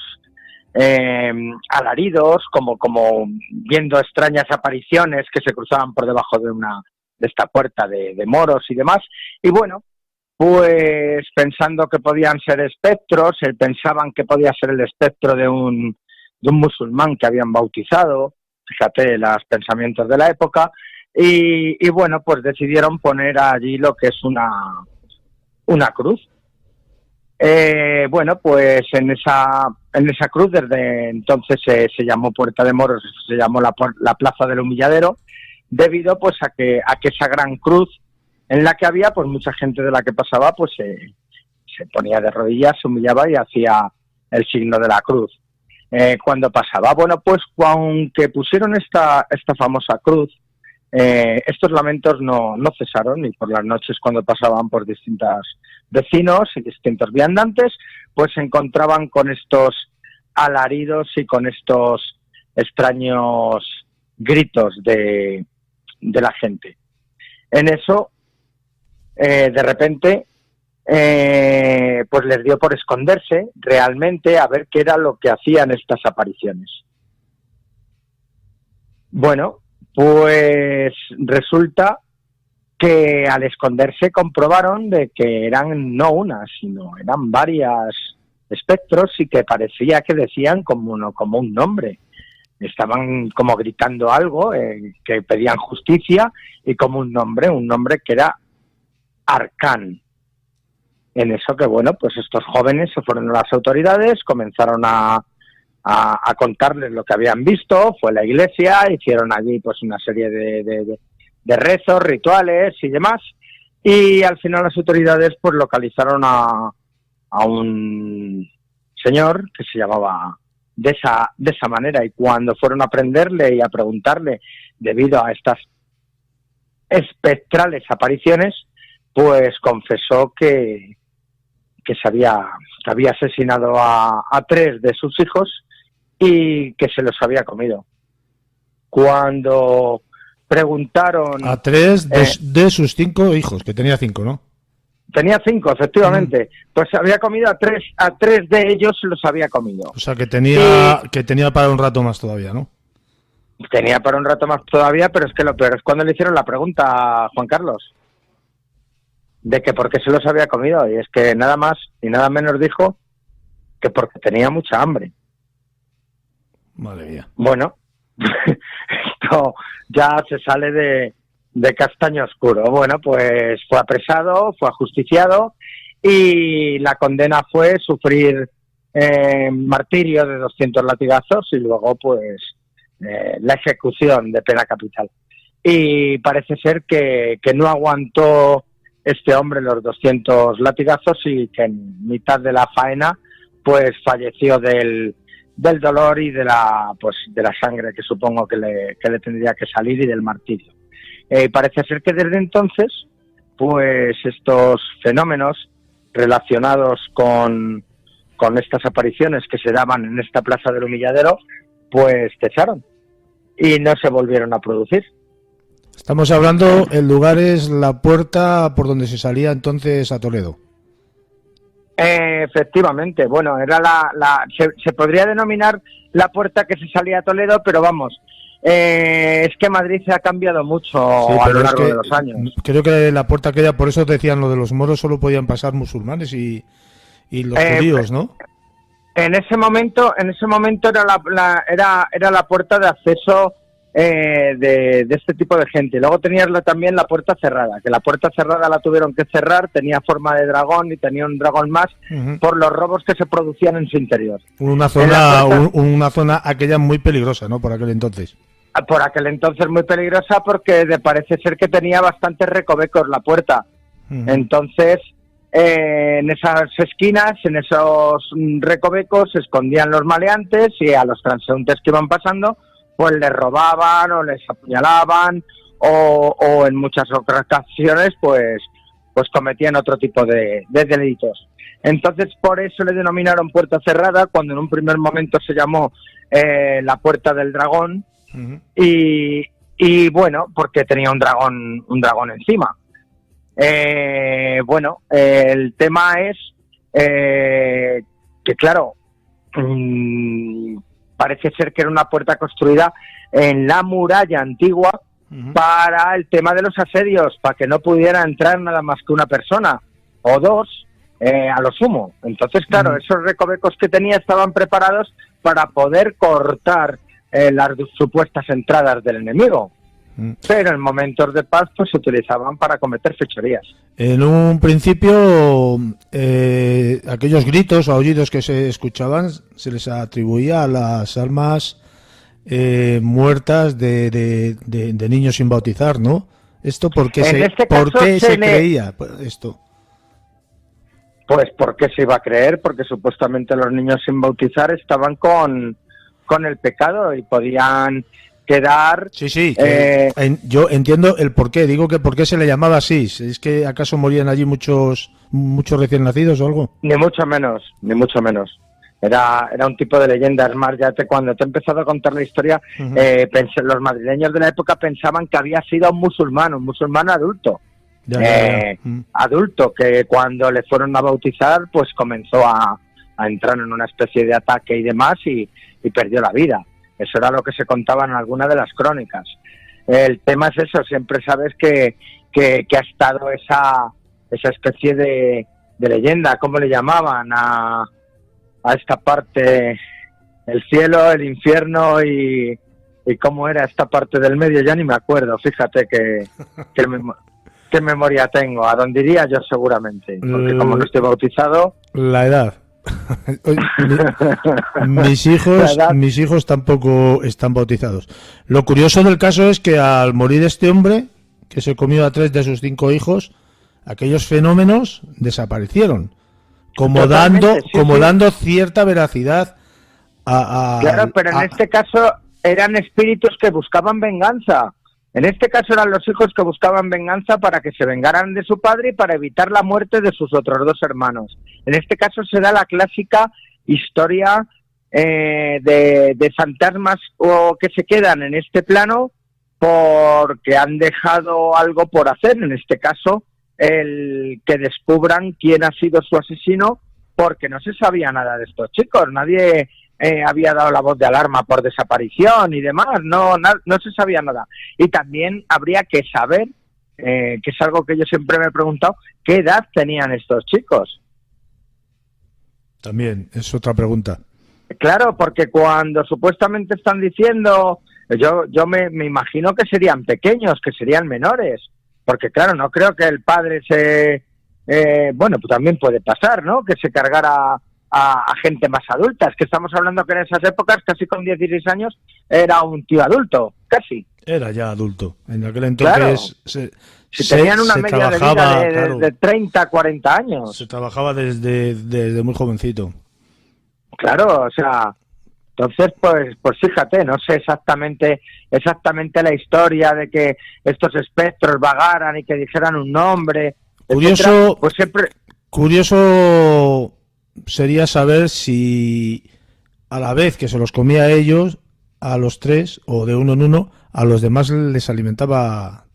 alaridos, como viendo extrañas apariciones que se cruzaban por debajo de esta puerta de moros y demás. Y bueno, pues pensando que podían ser espectros, pensaban que podía ser el espectro de un musulmán que habían bautizado. Fíjate los pensamientos de la época. Y bueno, pues decidieron poner allí lo que es una cruz. Bueno, pues en esa cruz desde entonces se llamó Puerta de Moros, se llamó la Plaza del Humilladero, debido pues a que esa gran cruz en la que había pues mucha gente de la que pasaba pues se ponía de rodillas, se humillaba y hacía el signo de la cruz cuando pasaba. Bueno, pues aunque pusieron esta famosa cruz, estos lamentos no cesaron, y por las noches, cuando pasaban por distintos vecinos y distintos viandantes, pues se encontraban con estos alaridos y con estos extraños gritos de la gente. En eso, de repente, pues les dio por esconderse realmente a ver qué era lo que hacían estas apariciones. Bueno, pues resulta que al esconderse comprobaron de que eran no una, sino eran varias espectros, y que parecía que decían como un nombre. Estaban como gritando algo, que pedían justicia, y como un nombre que era Arcán. En eso que bueno, pues estos jóvenes se fueron a las autoridades, comenzaron a contarles lo que habían visto. Fue a la iglesia, hicieron allí pues una serie de rezos, rituales y demás, y al final las autoridades pues localizaron a un señor que se llamaba de esa manera, y cuando fueron a prenderle y a preguntarle debido a estas espectrales apariciones, pues confesó que había asesinado a 3 de sus hijos y que se los había comido. Cuando preguntaron... A 3 de sus 5 hijos, que tenía 5, ¿no? Tenía 5, efectivamente. Pues había comido a tres de ellos, se los había comido. O sea, que tenía para un rato más todavía, ¿no? Tenía para un rato más todavía, pero es que lo peor es cuando le hicieron la pregunta a Juan Carlos. de que por qué se los había comido, y es que nada más y nada menos dijo que porque tenía mucha hambre. Madre mía. Bueno, esto ya se sale de castaño oscuro. Bueno, pues fue apresado, fue ajusticiado y la condena fue sufrir martirio de 200 latigazos y luego pues la ejecución de pena capital. Y parece ser que no aguantó este hombre los 200 latigazos y que en mitad de la faena pues falleció del dolor y de la sangre que supongo que le tendría que salir y del martirio. Parece ser que desde entonces pues estos fenómenos relacionados con estas apariciones que se daban en esta plaza del Humilladero pues cesaron y no se volvieron a producir. Estamos hablando, el lugar es la puerta por donde se salía entonces a Toledo. Efectivamente, bueno, era se podría denominar la puerta que se salía a Toledo, pero vamos, es que Madrid se ha cambiado mucho a lo largo de los años. Creo que la puerta aquella, por eso decían lo de los moros, solo podían pasar musulmanes y los judíos, ¿no? En ese momento era la puerta de acceso de este tipo de gente. Luego tenías también la puerta cerrada, que la puerta cerrada la tuvieron que cerrar, tenía forma de dragón y tenía un dragón más por los robos que se producían en su interior. Una zona aquella muy peligrosa, ¿no? Por aquel entonces. Por aquel entonces muy peligrosa porque parece ser que tenía bastantes recovecos la puerta. Entonces, en esas esquinas, en esos recovecos se escondían los maleantes y a los transeúntes que iban pasando pues les robaban o les apuñalaban o en muchas ocasiones pues cometían otro tipo de delitos. Entonces por eso le denominaron puerta cerrada, cuando en un primer momento se llamó la puerta del dragón. Y bueno, porque tenía un dragón encima. El tema es que claro, parece ser que era una puerta construida en la muralla antigua para el tema de los asedios, para que no pudiera entrar nada más que una persona o dos a lo sumo. Entonces, claro, esos recovecos que tenía estaban preparados para poder cortar las supuestas entradas del enemigo. Pero en momentos de paz pues se utilizaban para cometer fechorías. En un principio, aquellos gritos o aullidos que se escuchaban se les atribuía a las almas muertas de niños sin bautizar, ¿no? ¿Esto por qué se creía esto? Pues porque se iba a creer, porque supuestamente los niños sin bautizar estaban con el pecado y podían quedar... Sí, yo entiendo el porqué, digo que por qué se le llamaba así. ¿Es que acaso morían allí muchos recién nacidos o algo? Ni mucho menos. Era un tipo de leyenda. Es más, cuando te he empezado a contar la historia, los madrileños de la época pensaban que había sido un musulmán adulto. Adulto, que cuando le fueron a bautizar, pues comenzó a entrar en una especie de ataque y demás y perdió la vida. Eso era lo que se contaba en alguna de las crónicas. El tema es eso, siempre sabes que ha estado esa especie de leyenda, ¿cómo le llamaban? A esta parte, el cielo, el infierno y cómo era esta parte del medio, ya ni me acuerdo, fíjate qué memoria tengo, a dónde iría yo seguramente, porque como no estoy bautizado... La edad. Mis hijos tampoco están bautizados. Lo curioso del caso es que al morir este hombre, que se comió a 3 de sus 5 hijos, aquellos fenómenos desaparecieron, como dando cierta veracidad Claro, pero en este caso eran espíritus que buscaban venganza. En este caso eran los hijos que buscaban venganza para que se vengaran de su padre y para evitar la muerte de sus otros 2 hermanos. En este caso se da la clásica historia de fantasmas o que se quedan en este plano porque han dejado algo por hacer. En este caso, el que descubran quién ha sido su asesino, porque no se sabía nada de estos chicos. Nadie había dado la voz de alarma por desaparición y demás, no se sabía nada. Y también habría que saber que es algo que yo siempre me he preguntado, ¿qué edad tenían estos chicos? También, es otra pregunta. Claro, porque cuando supuestamente están diciendo, yo me imagino que serían pequeños, que serían menores, porque claro, no creo que el padre bueno, pues también puede pasar, ¿no? Que se cargara a gente más adulta. Es que estamos hablando que en esas épocas, casi con 16 años, era un tío adulto, casi. Era ya adulto. En aquel entonces claro. Si tenían una media de vida de 30, 40 años. Se trabajaba desde muy jovencito. Claro, o sea, entonces pues fíjate, no sé exactamente la historia de que estos espectros vagaran y que dijeran un nombre. Curioso, etcétera, pues siempre... curioso sería saber si a la vez que se los comía a ellos, a los tres, o de uno en uno, a los demás les alimentaba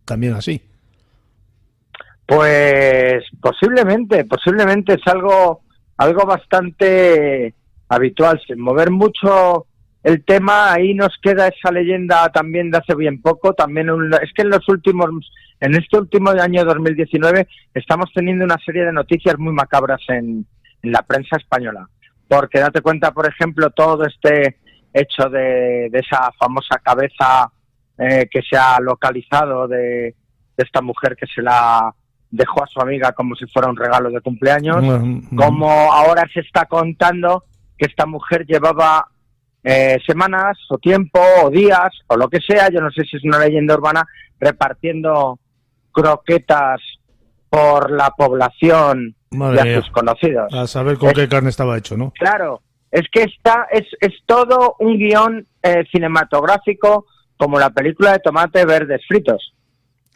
también así. Pues posiblemente es algo bastante habitual, sin mover mucho el tema. Ahí nos queda esa leyenda también de hace bien poco. También es que en este último año 2019 estamos teniendo una serie de noticias muy macabras en la prensa española, porque date cuenta, por ejemplo, todo este hecho de esa famosa cabeza que se ha localizado de esta mujer que se la dejó a su amiga como si fuera un regalo de cumpleaños, como ahora se está contando que esta mujer llevaba semanas o tiempo o días o lo que sea, yo no sé si es una leyenda urbana, repartiendo croquetas por la población y a sus conocidos. A saber con qué carne estaba hecho, ¿no? Claro, es que es todo un guión cinematográfico, como la película de Tomate Verdes Fritos,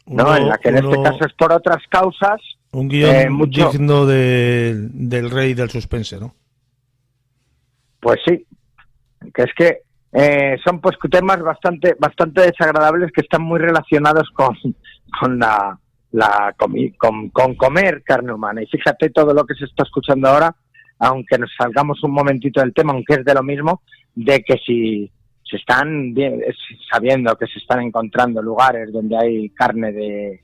¿no? En la que en este caso es por otras causas. Un guión digno del rey del suspense, ¿no? Pues sí, que es que son pues temas bastante desagradables que están muy relacionados con comer carne humana. Y fíjate todo lo que se está escuchando ahora, aunque nos salgamos un momentito del tema, aunque es de lo mismo, de que si se están sabiendo que se están encontrando lugares donde hay carne de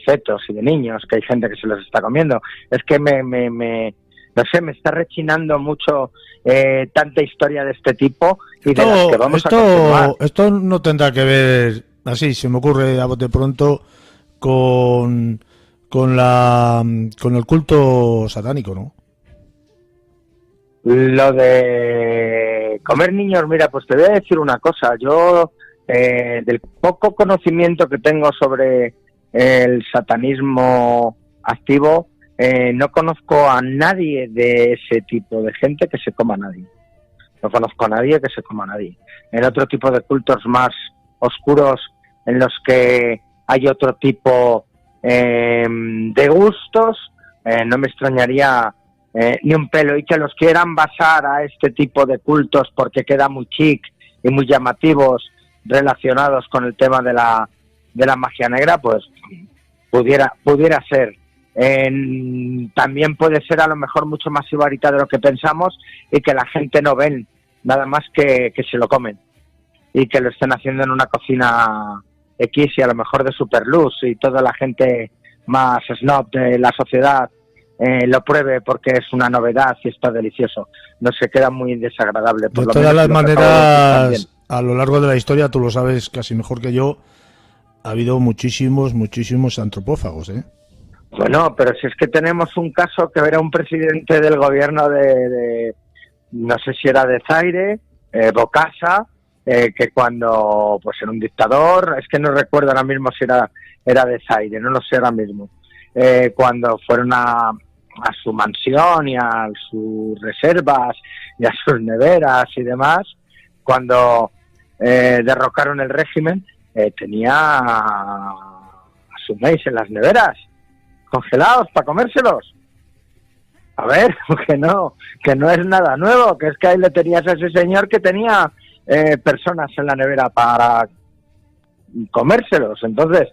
fetos y de niños, que hay gente que se los está comiendo. Es que no sé, me está rechinando mucho tanta historia de este tipo y de las que vamos a continuar. Esto no tendrá que ver, así se me ocurre a bote pronto, con el culto satánico, ¿no? Lo de comer niños, mira, pues te voy a decir una cosa. Yo, del poco conocimiento que tengo sobre el satanismo activo, no conozco a nadie de ese tipo de gente que se coma a nadie. No conozco a nadie que se coma a nadie. En otro tipo de cultos más oscuros, en los que hay otro tipo de gustos, no me extrañaría ni un pelo, y que los quieran basar a este tipo de cultos porque queda muy chic y muy llamativos relacionados con el tema de la magia negra, pues pudiera ser. También puede ser a lo mejor mucho más sibarita de lo que pensamos y que la gente no ven nada más que se lo comen y que lo estén haciendo en una cocina X y a lo mejor de superluz y toda la gente más snob de la sociedad lo pruebe porque es una novedad y está delicioso. No se queda muy desagradable. De todas las maneras, a lo largo de la historia, tú lo sabes casi mejor que yo, ha habido muchísimos antropófagos, ¿eh? Bueno, pero si es que tenemos un caso que era un presidente del gobierno de no sé si era de Zaire, Bokassa, que cuando pues era un dictador, es que no recuerdo ahora mismo si era de Zaire, no lo sé ahora mismo, cuando fueron a su mansión y a sus reservas y a sus neveras y demás, cuando derrocaron el régimen, tenía a su maíz en las neveras congelados para comérselos. A ver, que no es nada nuevo, que es que ahí le tenías a ese señor que tenía personas en la nevera para comérselos. Entonces,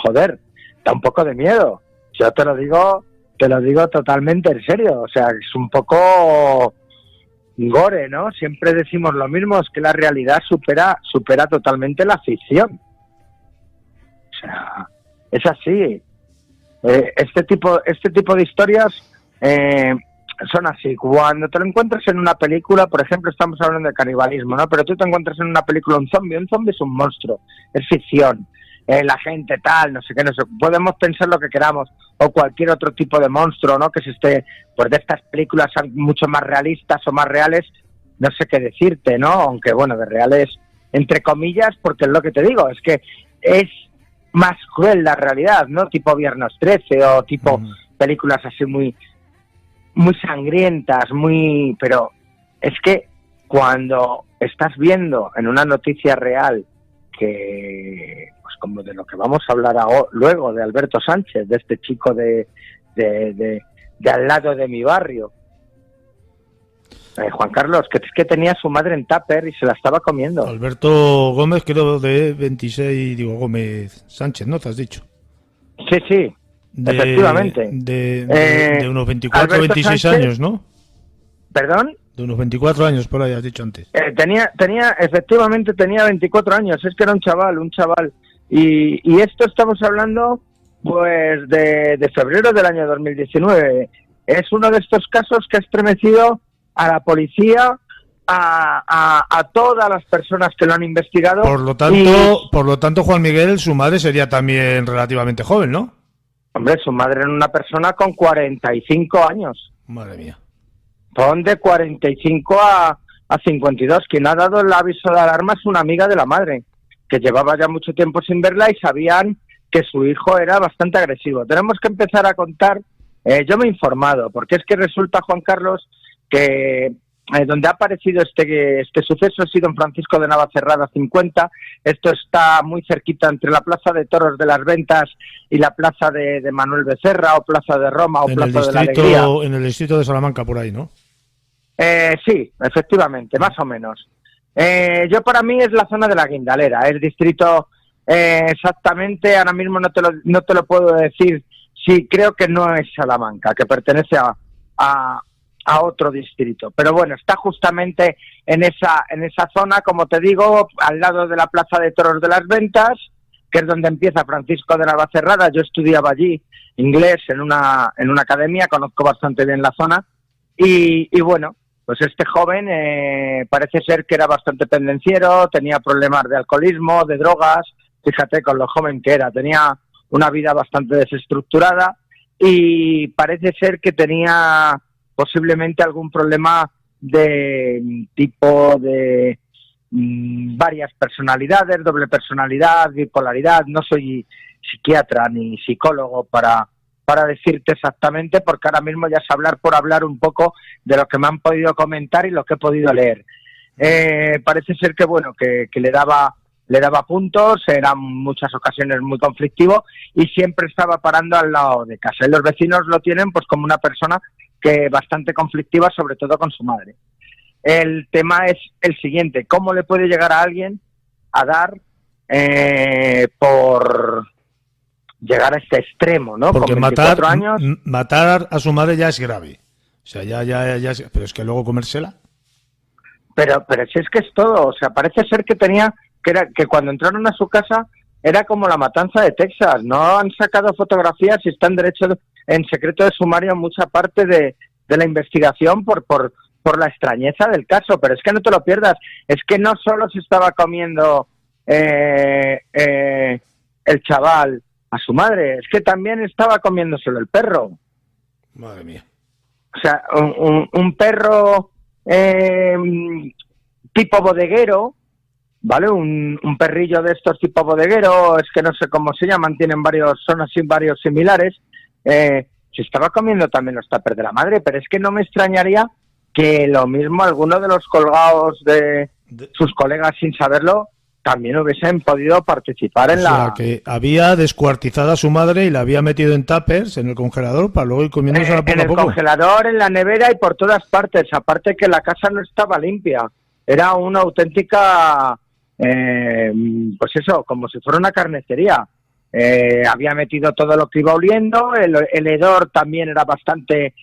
joder, da un poco de miedo. Yo te lo digo totalmente en serio. O sea, es un poco gore, ¿no? Siempre decimos lo mismo, es que la realidad supera totalmente la ficción. O sea, es así. Este tipo de historias son así. Cuando te lo encuentras en una película, por ejemplo, estamos hablando de canibalismo, ¿no? Pero tú te encuentras en una película un zombie es un monstruo, es ficción. La gente tal, no sé qué, podemos pensar lo que queramos, o cualquier otro tipo de monstruo, ¿no? Que se esté, pues de estas películas mucho más realistas o más reales, no sé qué decirte, ¿no? Aunque bueno, de reales entre comillas, porque es lo que te digo, es que es más cruel la realidad, ¿no? Tipo Viernes 13 o tipo películas así muy sangrientas, pero es que cuando estás viendo en una noticia real que, pues como de lo que vamos a hablar luego, de Alberto Sánchez, de este chico de al lado de mi barrio, Juan Carlos, que es que tenía a su madre en tupper y se la estaba comiendo. Alberto Gómez, creo, de 26, Gómez Sánchez, ¿no? ¿Te has dicho? Sí, efectivamente. De unos 24 o 26 Sánchez, años, ¿no? ¿Perdón? De unos 24 años, por ahí has dicho antes. Efectivamente tenía 24 años, es que era un chaval. Y esto estamos hablando, pues, de febrero del año 2019. Es uno de estos casos que ha estremecido a la policía, a todas las personas que lo han investigado. Por lo tanto, Juan Miguel, su madre sería también relativamente joven, ¿no? Hombre, su madre era una persona con 45 años. Madre mía. Son de 45 a 52. Quien ha dado el aviso de alarma es una amiga de la madre, que llevaba ya mucho tiempo sin verla y sabían que su hijo era bastante agresivo. Tenemos que empezar a contar, yo me he informado, porque es que resulta, Juan Carlos, que donde ha aparecido este suceso ha sido en Francisco de Navacerrada 50. Esto está muy cerquita entre la Plaza de Toros de las Ventas y la Plaza de Manuel Becerra, o Plaza de Roma, o Plaza de la Alegría. En el distrito de Salamanca, por ahí, ¿no? Sí, efectivamente, más o menos. Yo, para mí, es la zona de la Guindalera, el distrito exactamente, ahora mismo no te lo puedo decir. Sí, creo que no es Salamanca, que pertenece a otro distrito, pero bueno, está justamente en esa zona, como te digo, al lado de la Plaza de Toros de las Ventas, que es donde empieza Francisco de Navacerrada. Yo estudiaba allí inglés en una academia, conozco bastante bien la zona, y bueno, pues este joven parece ser que era bastante pendenciero, tenía problemas de alcoholismo, de drogas, fíjate con lo joven que era, tenía una vida bastante desestructurada, y parece ser que tenía posiblemente algún problema de tipo de varias personalidades, doble personalidad, bipolaridad. No soy psiquiatra ni psicólogo para decirte exactamente, porque ahora mismo ya es hablar un poco de lo que me han podido comentar y lo que he podido leer. Parece ser que bueno, que le daba puntos, eran muchas ocasiones muy conflictivo y siempre estaba parando al lado de casa. Y los vecinos lo tienen pues como una persona que bastante conflictiva, sobre todo con su madre. El tema es el siguiente: ¿cómo le puede llegar a alguien a dar por llegar a este extremo, ¿no? Porque con 24 años. Matar a su madre ya es grave. O sea, ya es, pero es que luego comérsela. Pero si es que es todo, o sea, parece ser que que cuando entraron a su casa era como la matanza de Texas. No han sacado fotografías y están en secreto de sumario mucha parte de la investigación por la extrañeza del caso. Pero es que no te lo pierdas, es que no solo se estaba comiendo el chaval a su madre, es que también estaba comiéndoselo el perro. Madre mía. O sea, un perro tipo bodeguero, ¿vale? Un perrillo de estos tipo bodeguero, es que no sé cómo se llaman, son así varios similares. Se estaba comiendo también los tuppers de la madre, pero es que no me extrañaría que lo mismo alguno de los colgados de sus colegas, sin saberlo, también hubiesen podido participar en la... O sea, que había descuartizado a su madre y la había metido en tuppers, en el congelador, para luego ir comiéndosela poco a poco. En el congelador, en la nevera y por todas partes. Aparte que la casa no estaba limpia. Era una auténtica... pues eso, como si fuera una carnicería. Había metido todo lo que iba oliendo, el hedor también era bastante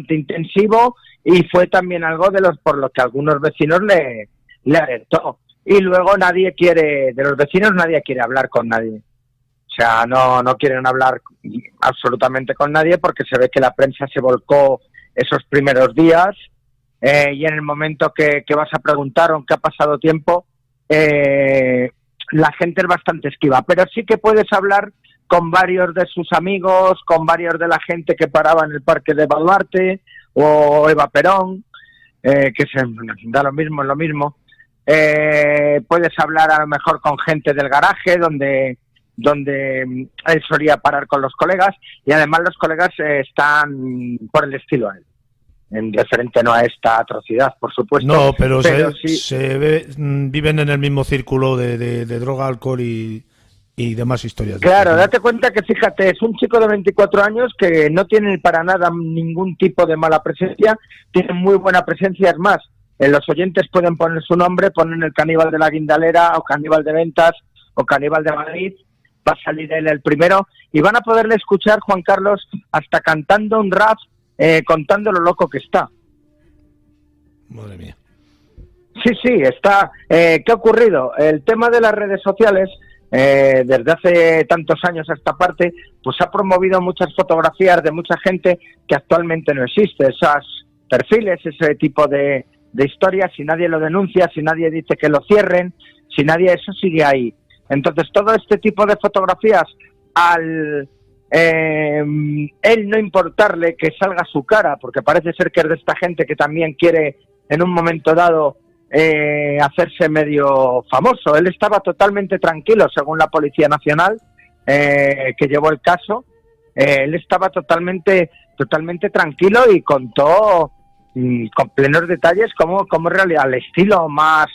intensivo, y fue también algo por lo que algunos vecinos le alertó. Y luego de los vecinos nadie quiere hablar con nadie. O O sea, no quieren hablar absolutamente con nadie porque se ve que la prensa se volcó esos primeros días y en el momento que vas a preguntar, aunque ha pasado tiempo, la gente es bastante esquiva. Pero sí que puedes hablar con varios de sus amigos, con varios de la gente que paraba en el parque de Baluarte o Eva Perón, que se da lo mismo, es lo mismo. Puedes hablar a lo mejor con gente del garaje donde él solía parar con los colegas, y además los colegas están por el estilo a él, en referente no a esta atrocidad, por supuesto. No, pero sí, viven en el mismo círculo de droga, alcohol y demás historias. Claro, date cuenta que, fíjate, es un chico de 24 años que no tiene para nada ningún tipo de mala presencia, tiene muy buena presencia. Es más, los oyentes pueden poner su nombre, ponen el Caníbal de la Guindalera o Caníbal de Ventas o Caníbal de Madrid, va a salir él el primero y van a poderle escuchar, Juan Carlos, hasta cantando un rap, contando lo loco que está. Madre mía. Sí, está. ¿Qué ha ocurrido? El tema de las redes sociales, desde hace tantos años a esta parte, pues ha promovido muchas fotografías de mucha gente que actualmente no existe. Esos perfiles, ese tipo de historias, si nadie lo denuncia, si nadie dice que lo cierren, si nadie, eso sigue ahí. Entonces, todo este tipo de fotografías, al él no importarle que salga su cara, porque parece ser que es de esta gente que también quiere, en un momento dado, hacerse medio famoso. Él estaba totalmente tranquilo, según la Policía Nacional, que llevó el caso. Él estaba totalmente tranquilo y contó con plenos detalles cómo en realidad, al estilo más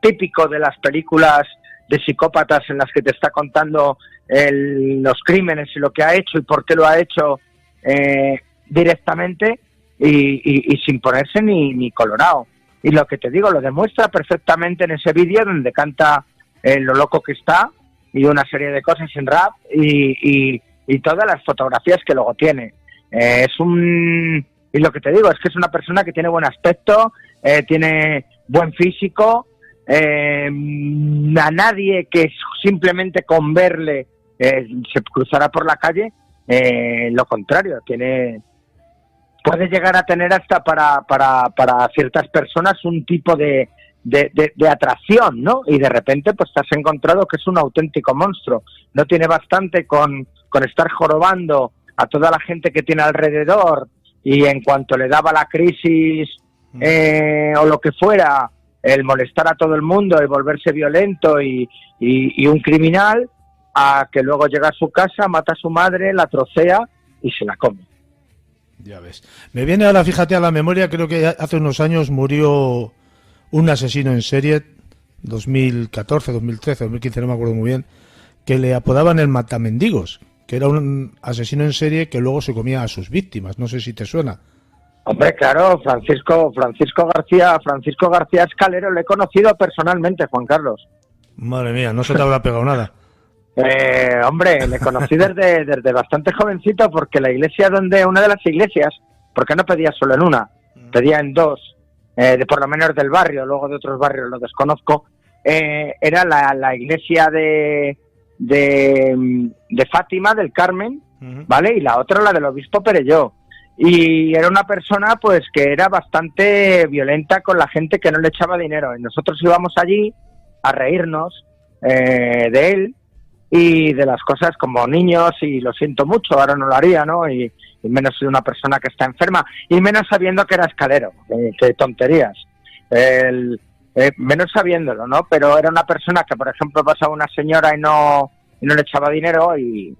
típico de las películas de psicópatas en las que te está contando los crímenes y lo que ha hecho y por qué lo ha hecho directamente y sin ponerse ni colorado. Y lo que te digo, lo demuestra perfectamente en ese vídeo donde canta lo loco que está y una serie de cosas en rap y todas las fotografías que luego tiene. Y lo que te digo es que es una persona que tiene buen aspecto, tiene buen físico, a nadie que simplemente con verle se cruzará por la calle, lo contrario, puede llegar a tener hasta para ciertas personas un tipo de atracción, ¿no? Y de repente pues te has encontrado que es un auténtico monstruo. No tiene bastante con estar jorobando a toda la gente que tiene alrededor, y en cuanto le daba la crisis o lo que fuera, el molestar a todo el mundo y volverse violento y un criminal, a que luego llega a su casa, mata a su madre, la trocea y se la come. Ya ves. Me viene ahora, fíjate, a la memoria, creo que hace unos años murió un asesino en serie, 2014, 2013, 2015, no me acuerdo muy bien, que le apodaban el Matamendigos, que era un asesino en serie que luego se comía a sus víctimas. No sé si te suena. Hombre, claro, Francisco García Escalero, le he conocido personalmente, Juan Carlos. Madre mía, no se te habrá pegado nada. Hombre, le conocí desde bastante jovencito, porque una de las iglesias, porque no pedía solo en una, pedía en dos, por lo menos del barrio, luego de otros barrios lo desconozco, era la iglesia de Fátima, del Carmen, ¿vale? Y la otra, la del obispo Perelló. Y era una persona pues que era bastante violenta con la gente que no le echaba dinero, y nosotros íbamos allí a reírnos de él y de las cosas como niños, y lo siento mucho, ahora no lo haría, ¿no? Y menos de una persona que está enferma, y menos sabiendo que era Escalero, que tonterías, menos sabiéndolo, ¿no? Pero era una persona que, por ejemplo, pasaba una señora y no le echaba dinero y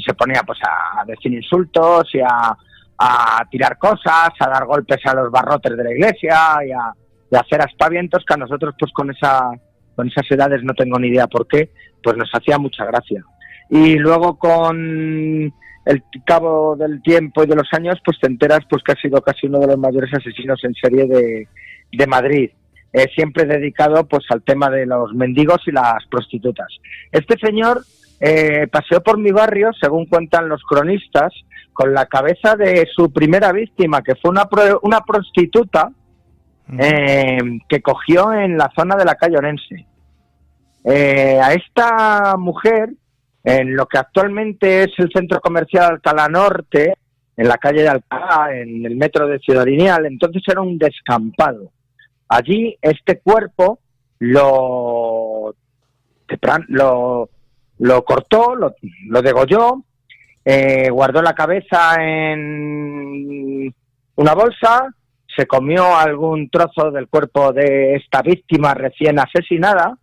se ponía pues a decir insultos y a tirar cosas, a dar golpes a los barrotes de la iglesia y a hacer aspavientos que a nosotros pues con esas edades, no tengo ni idea por qué, pues nos hacía mucha gracia. Y luego con el cabo del tiempo y de los años pues te enteras pues que ha sido casi uno de los mayores asesinos en serie de Madrid, siempre dedicado pues al tema de los mendigos y las prostitutas. Este señor paseó por mi barrio, según cuentan los cronistas, con la cabeza de su primera víctima, que fue una prostituta que cogió en la zona de la calle Orense. a esta mujer, en lo que actualmente es el centro comercial Alcalá Norte, en la calle de Alcalá, en el metro de Ciudad Lineal, entonces era un descampado. Allí este cuerpo lo cortó, lo degolló, guardó la cabeza en una bolsa, se comió algún trozo del cuerpo de esta víctima recién asesinada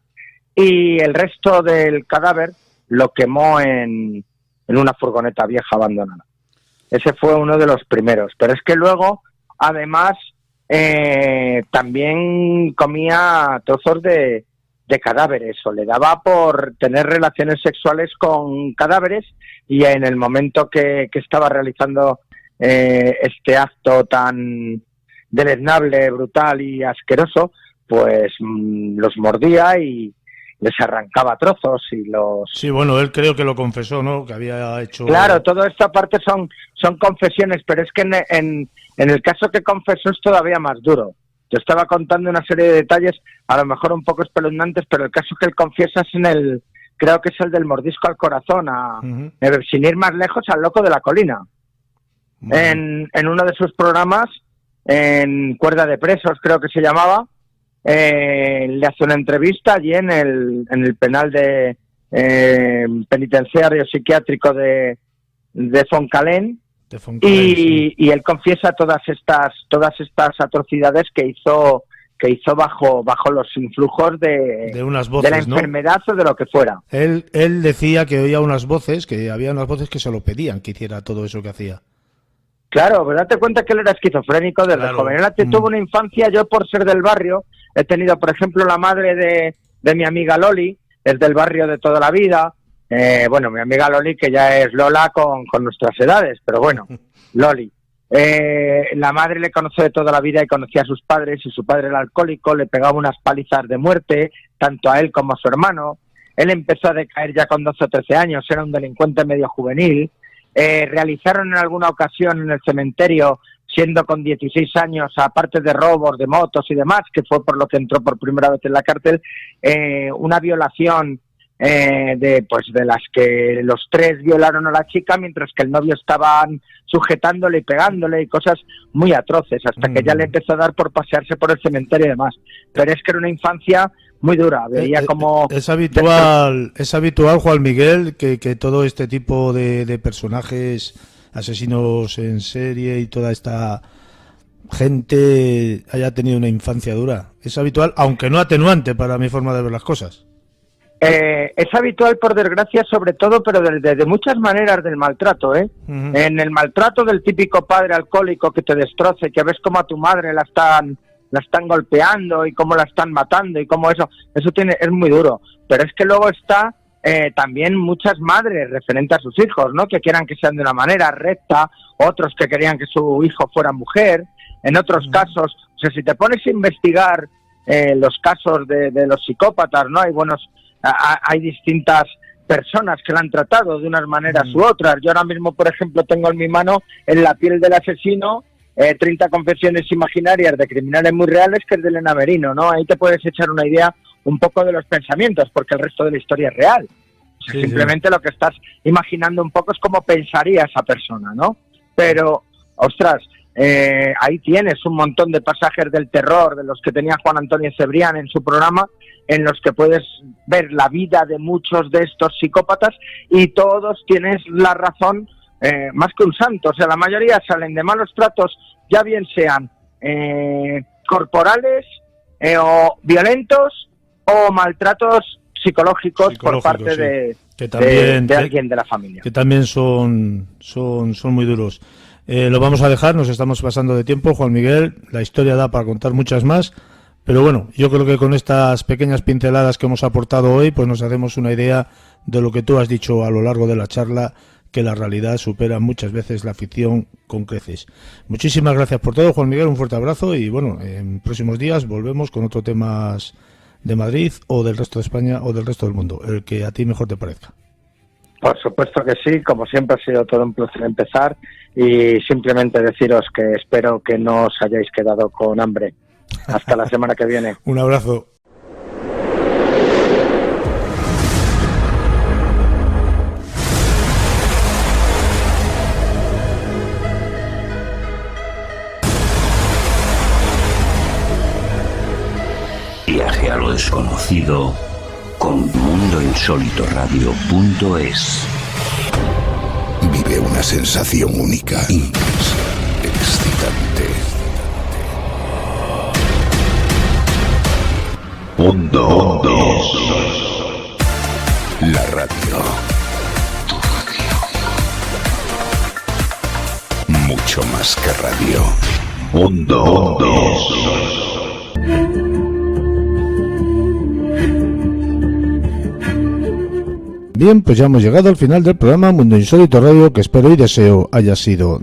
y el resto del cadáver lo quemó en una furgoneta vieja abandonada. Ese fue uno de los primeros, pero es que luego, además, también comía trozos de cadáveres, o le daba por tener relaciones sexuales con cadáveres, y en el momento que estaba realizando este acto tan deleznable, brutal y asqueroso, pues los mordía y les arrancaba trozos y los... Sí, bueno, él creo que lo confesó, ¿no? Que había hecho... Claro, toda esta parte son confesiones, pero es que en el caso que confesó es todavía más duro. Yo estaba contando una serie de detalles, a lo mejor un poco espeluznantes, pero el caso que él confiesa es creo que es el del mordisco al corazón, sin ir más lejos, al loco de la colina. En uno de sus programas, en Cuerda de Presos, creo que se llamaba, le hace una entrevista allí en el penal de penitenciario psiquiátrico de Foncalén, y él confiesa todas estas atrocidades que hizo bajo los influjos de unas voces, de la enfermedad, ¿no? O de lo que fuera. Él decía que oía unas voces, que había unas voces que se lo pedían que hiciera todo eso que hacía. Claro, pero date cuenta que él era esquizofrénico desde joven. Él tuvo una infancia, yo por ser del barrio, he tenido, por ejemplo, la madre de mi amiga Loli, es del barrio de toda la vida. Bueno, mi amiga Loli, que ya es Lola con nuestras edades, pero bueno, Loli. La madre le conoce de toda la vida y conocía a sus padres, y su padre era alcohólico, le pegaba unas palizas de muerte, tanto a él como a su hermano. Él empezó a decaer ya con 12 o 13 años, era un delincuente medio juvenil. Realizaron en alguna ocasión en el cementerio, siendo con 16 años, aparte de robos de motos y demás, que fue por lo que entró por primera vez en la cárcel, una violación de las que los tres violaron a la chica, mientras que el novio estaban sujetándole y pegándole y cosas muy atroces, hasta que ya le empezó a dar por pasearse por el cementerio y demás. Pero es que era una infancia muy dura, veía como... Es habitual, Juan Miguel, que todo este tipo de personajes, asesinos en serie y toda esta gente haya tenido una infancia dura. Es habitual, aunque no atenuante para mi forma de ver las cosas. Es habitual, por desgracia, sobre todo, pero de muchas maneras del maltrato, Uh-huh. En el maltrato del típico padre alcohólico que te destroce, que ves como a tu madre la están golpeando y cómo la están matando y cómo eso es muy duro. Pero es que luego está también muchas madres referente a sus hijos, ¿no? Que quieran que sean de una manera recta, otros que querían que su hijo fuera mujer. En otros casos, o sea, si te pones a investigar los casos de los psicópatas, ¿no? Hay distintas personas que la han tratado de unas maneras u otras. Yo ahora mismo, por ejemplo, tengo en mi mano, En la piel del asesino, 30 confesiones imaginarias de criminales muy reales, que es de Elena Merino, ¿no? Ahí te puedes echar una idea un poco de los pensamientos, porque el resto de la historia es real. Sí, simplemente lo que estás imaginando un poco es cómo pensaría esa persona, ¿no? Pero, ostras, ahí tienes un montón de pasajes del terror, de los que tenía Juan Antonio Cebrián en su programa, en los que puedes ver la vida de muchos de estos psicópatas, y todos tienes la razón, más que un santo. O sea, la mayoría salen de malos tratos, ya bien sean corporales o violentos, o maltratos psicológicos por parte sí. de alguien de la familia. Que también son muy duros. Lo vamos a dejar, nos estamos pasando de tiempo, Juan Miguel. La historia da para contar muchas más, pero bueno, yo creo que con estas pequeñas pinceladas que hemos aportado hoy, pues nos hacemos una idea de lo que tú has dicho a lo largo de la charla, que la realidad supera muchas veces la ficción con creces. Muchísimas gracias por todo, Juan Miguel, un fuerte abrazo, y bueno, en próximos días volvemos con otros temas de Madrid o del resto de España o del resto del mundo, el que a ti mejor te parezca. Por supuesto que sí, como siempre ha sido todo un placer empezar, y simplemente deciros que espero que no os hayáis quedado con hambre. Hasta la semana que viene. Un abrazo. Viaje a lo desconocido con mundoinsólitoradio.es. Vive una sensación única, intensa, excitante. Mundo. La radio. Mucho más que radio. Mundo. Bien, pues ya hemos llegado al final del programa Mundo Insólito Radio, que espero y deseo haya sido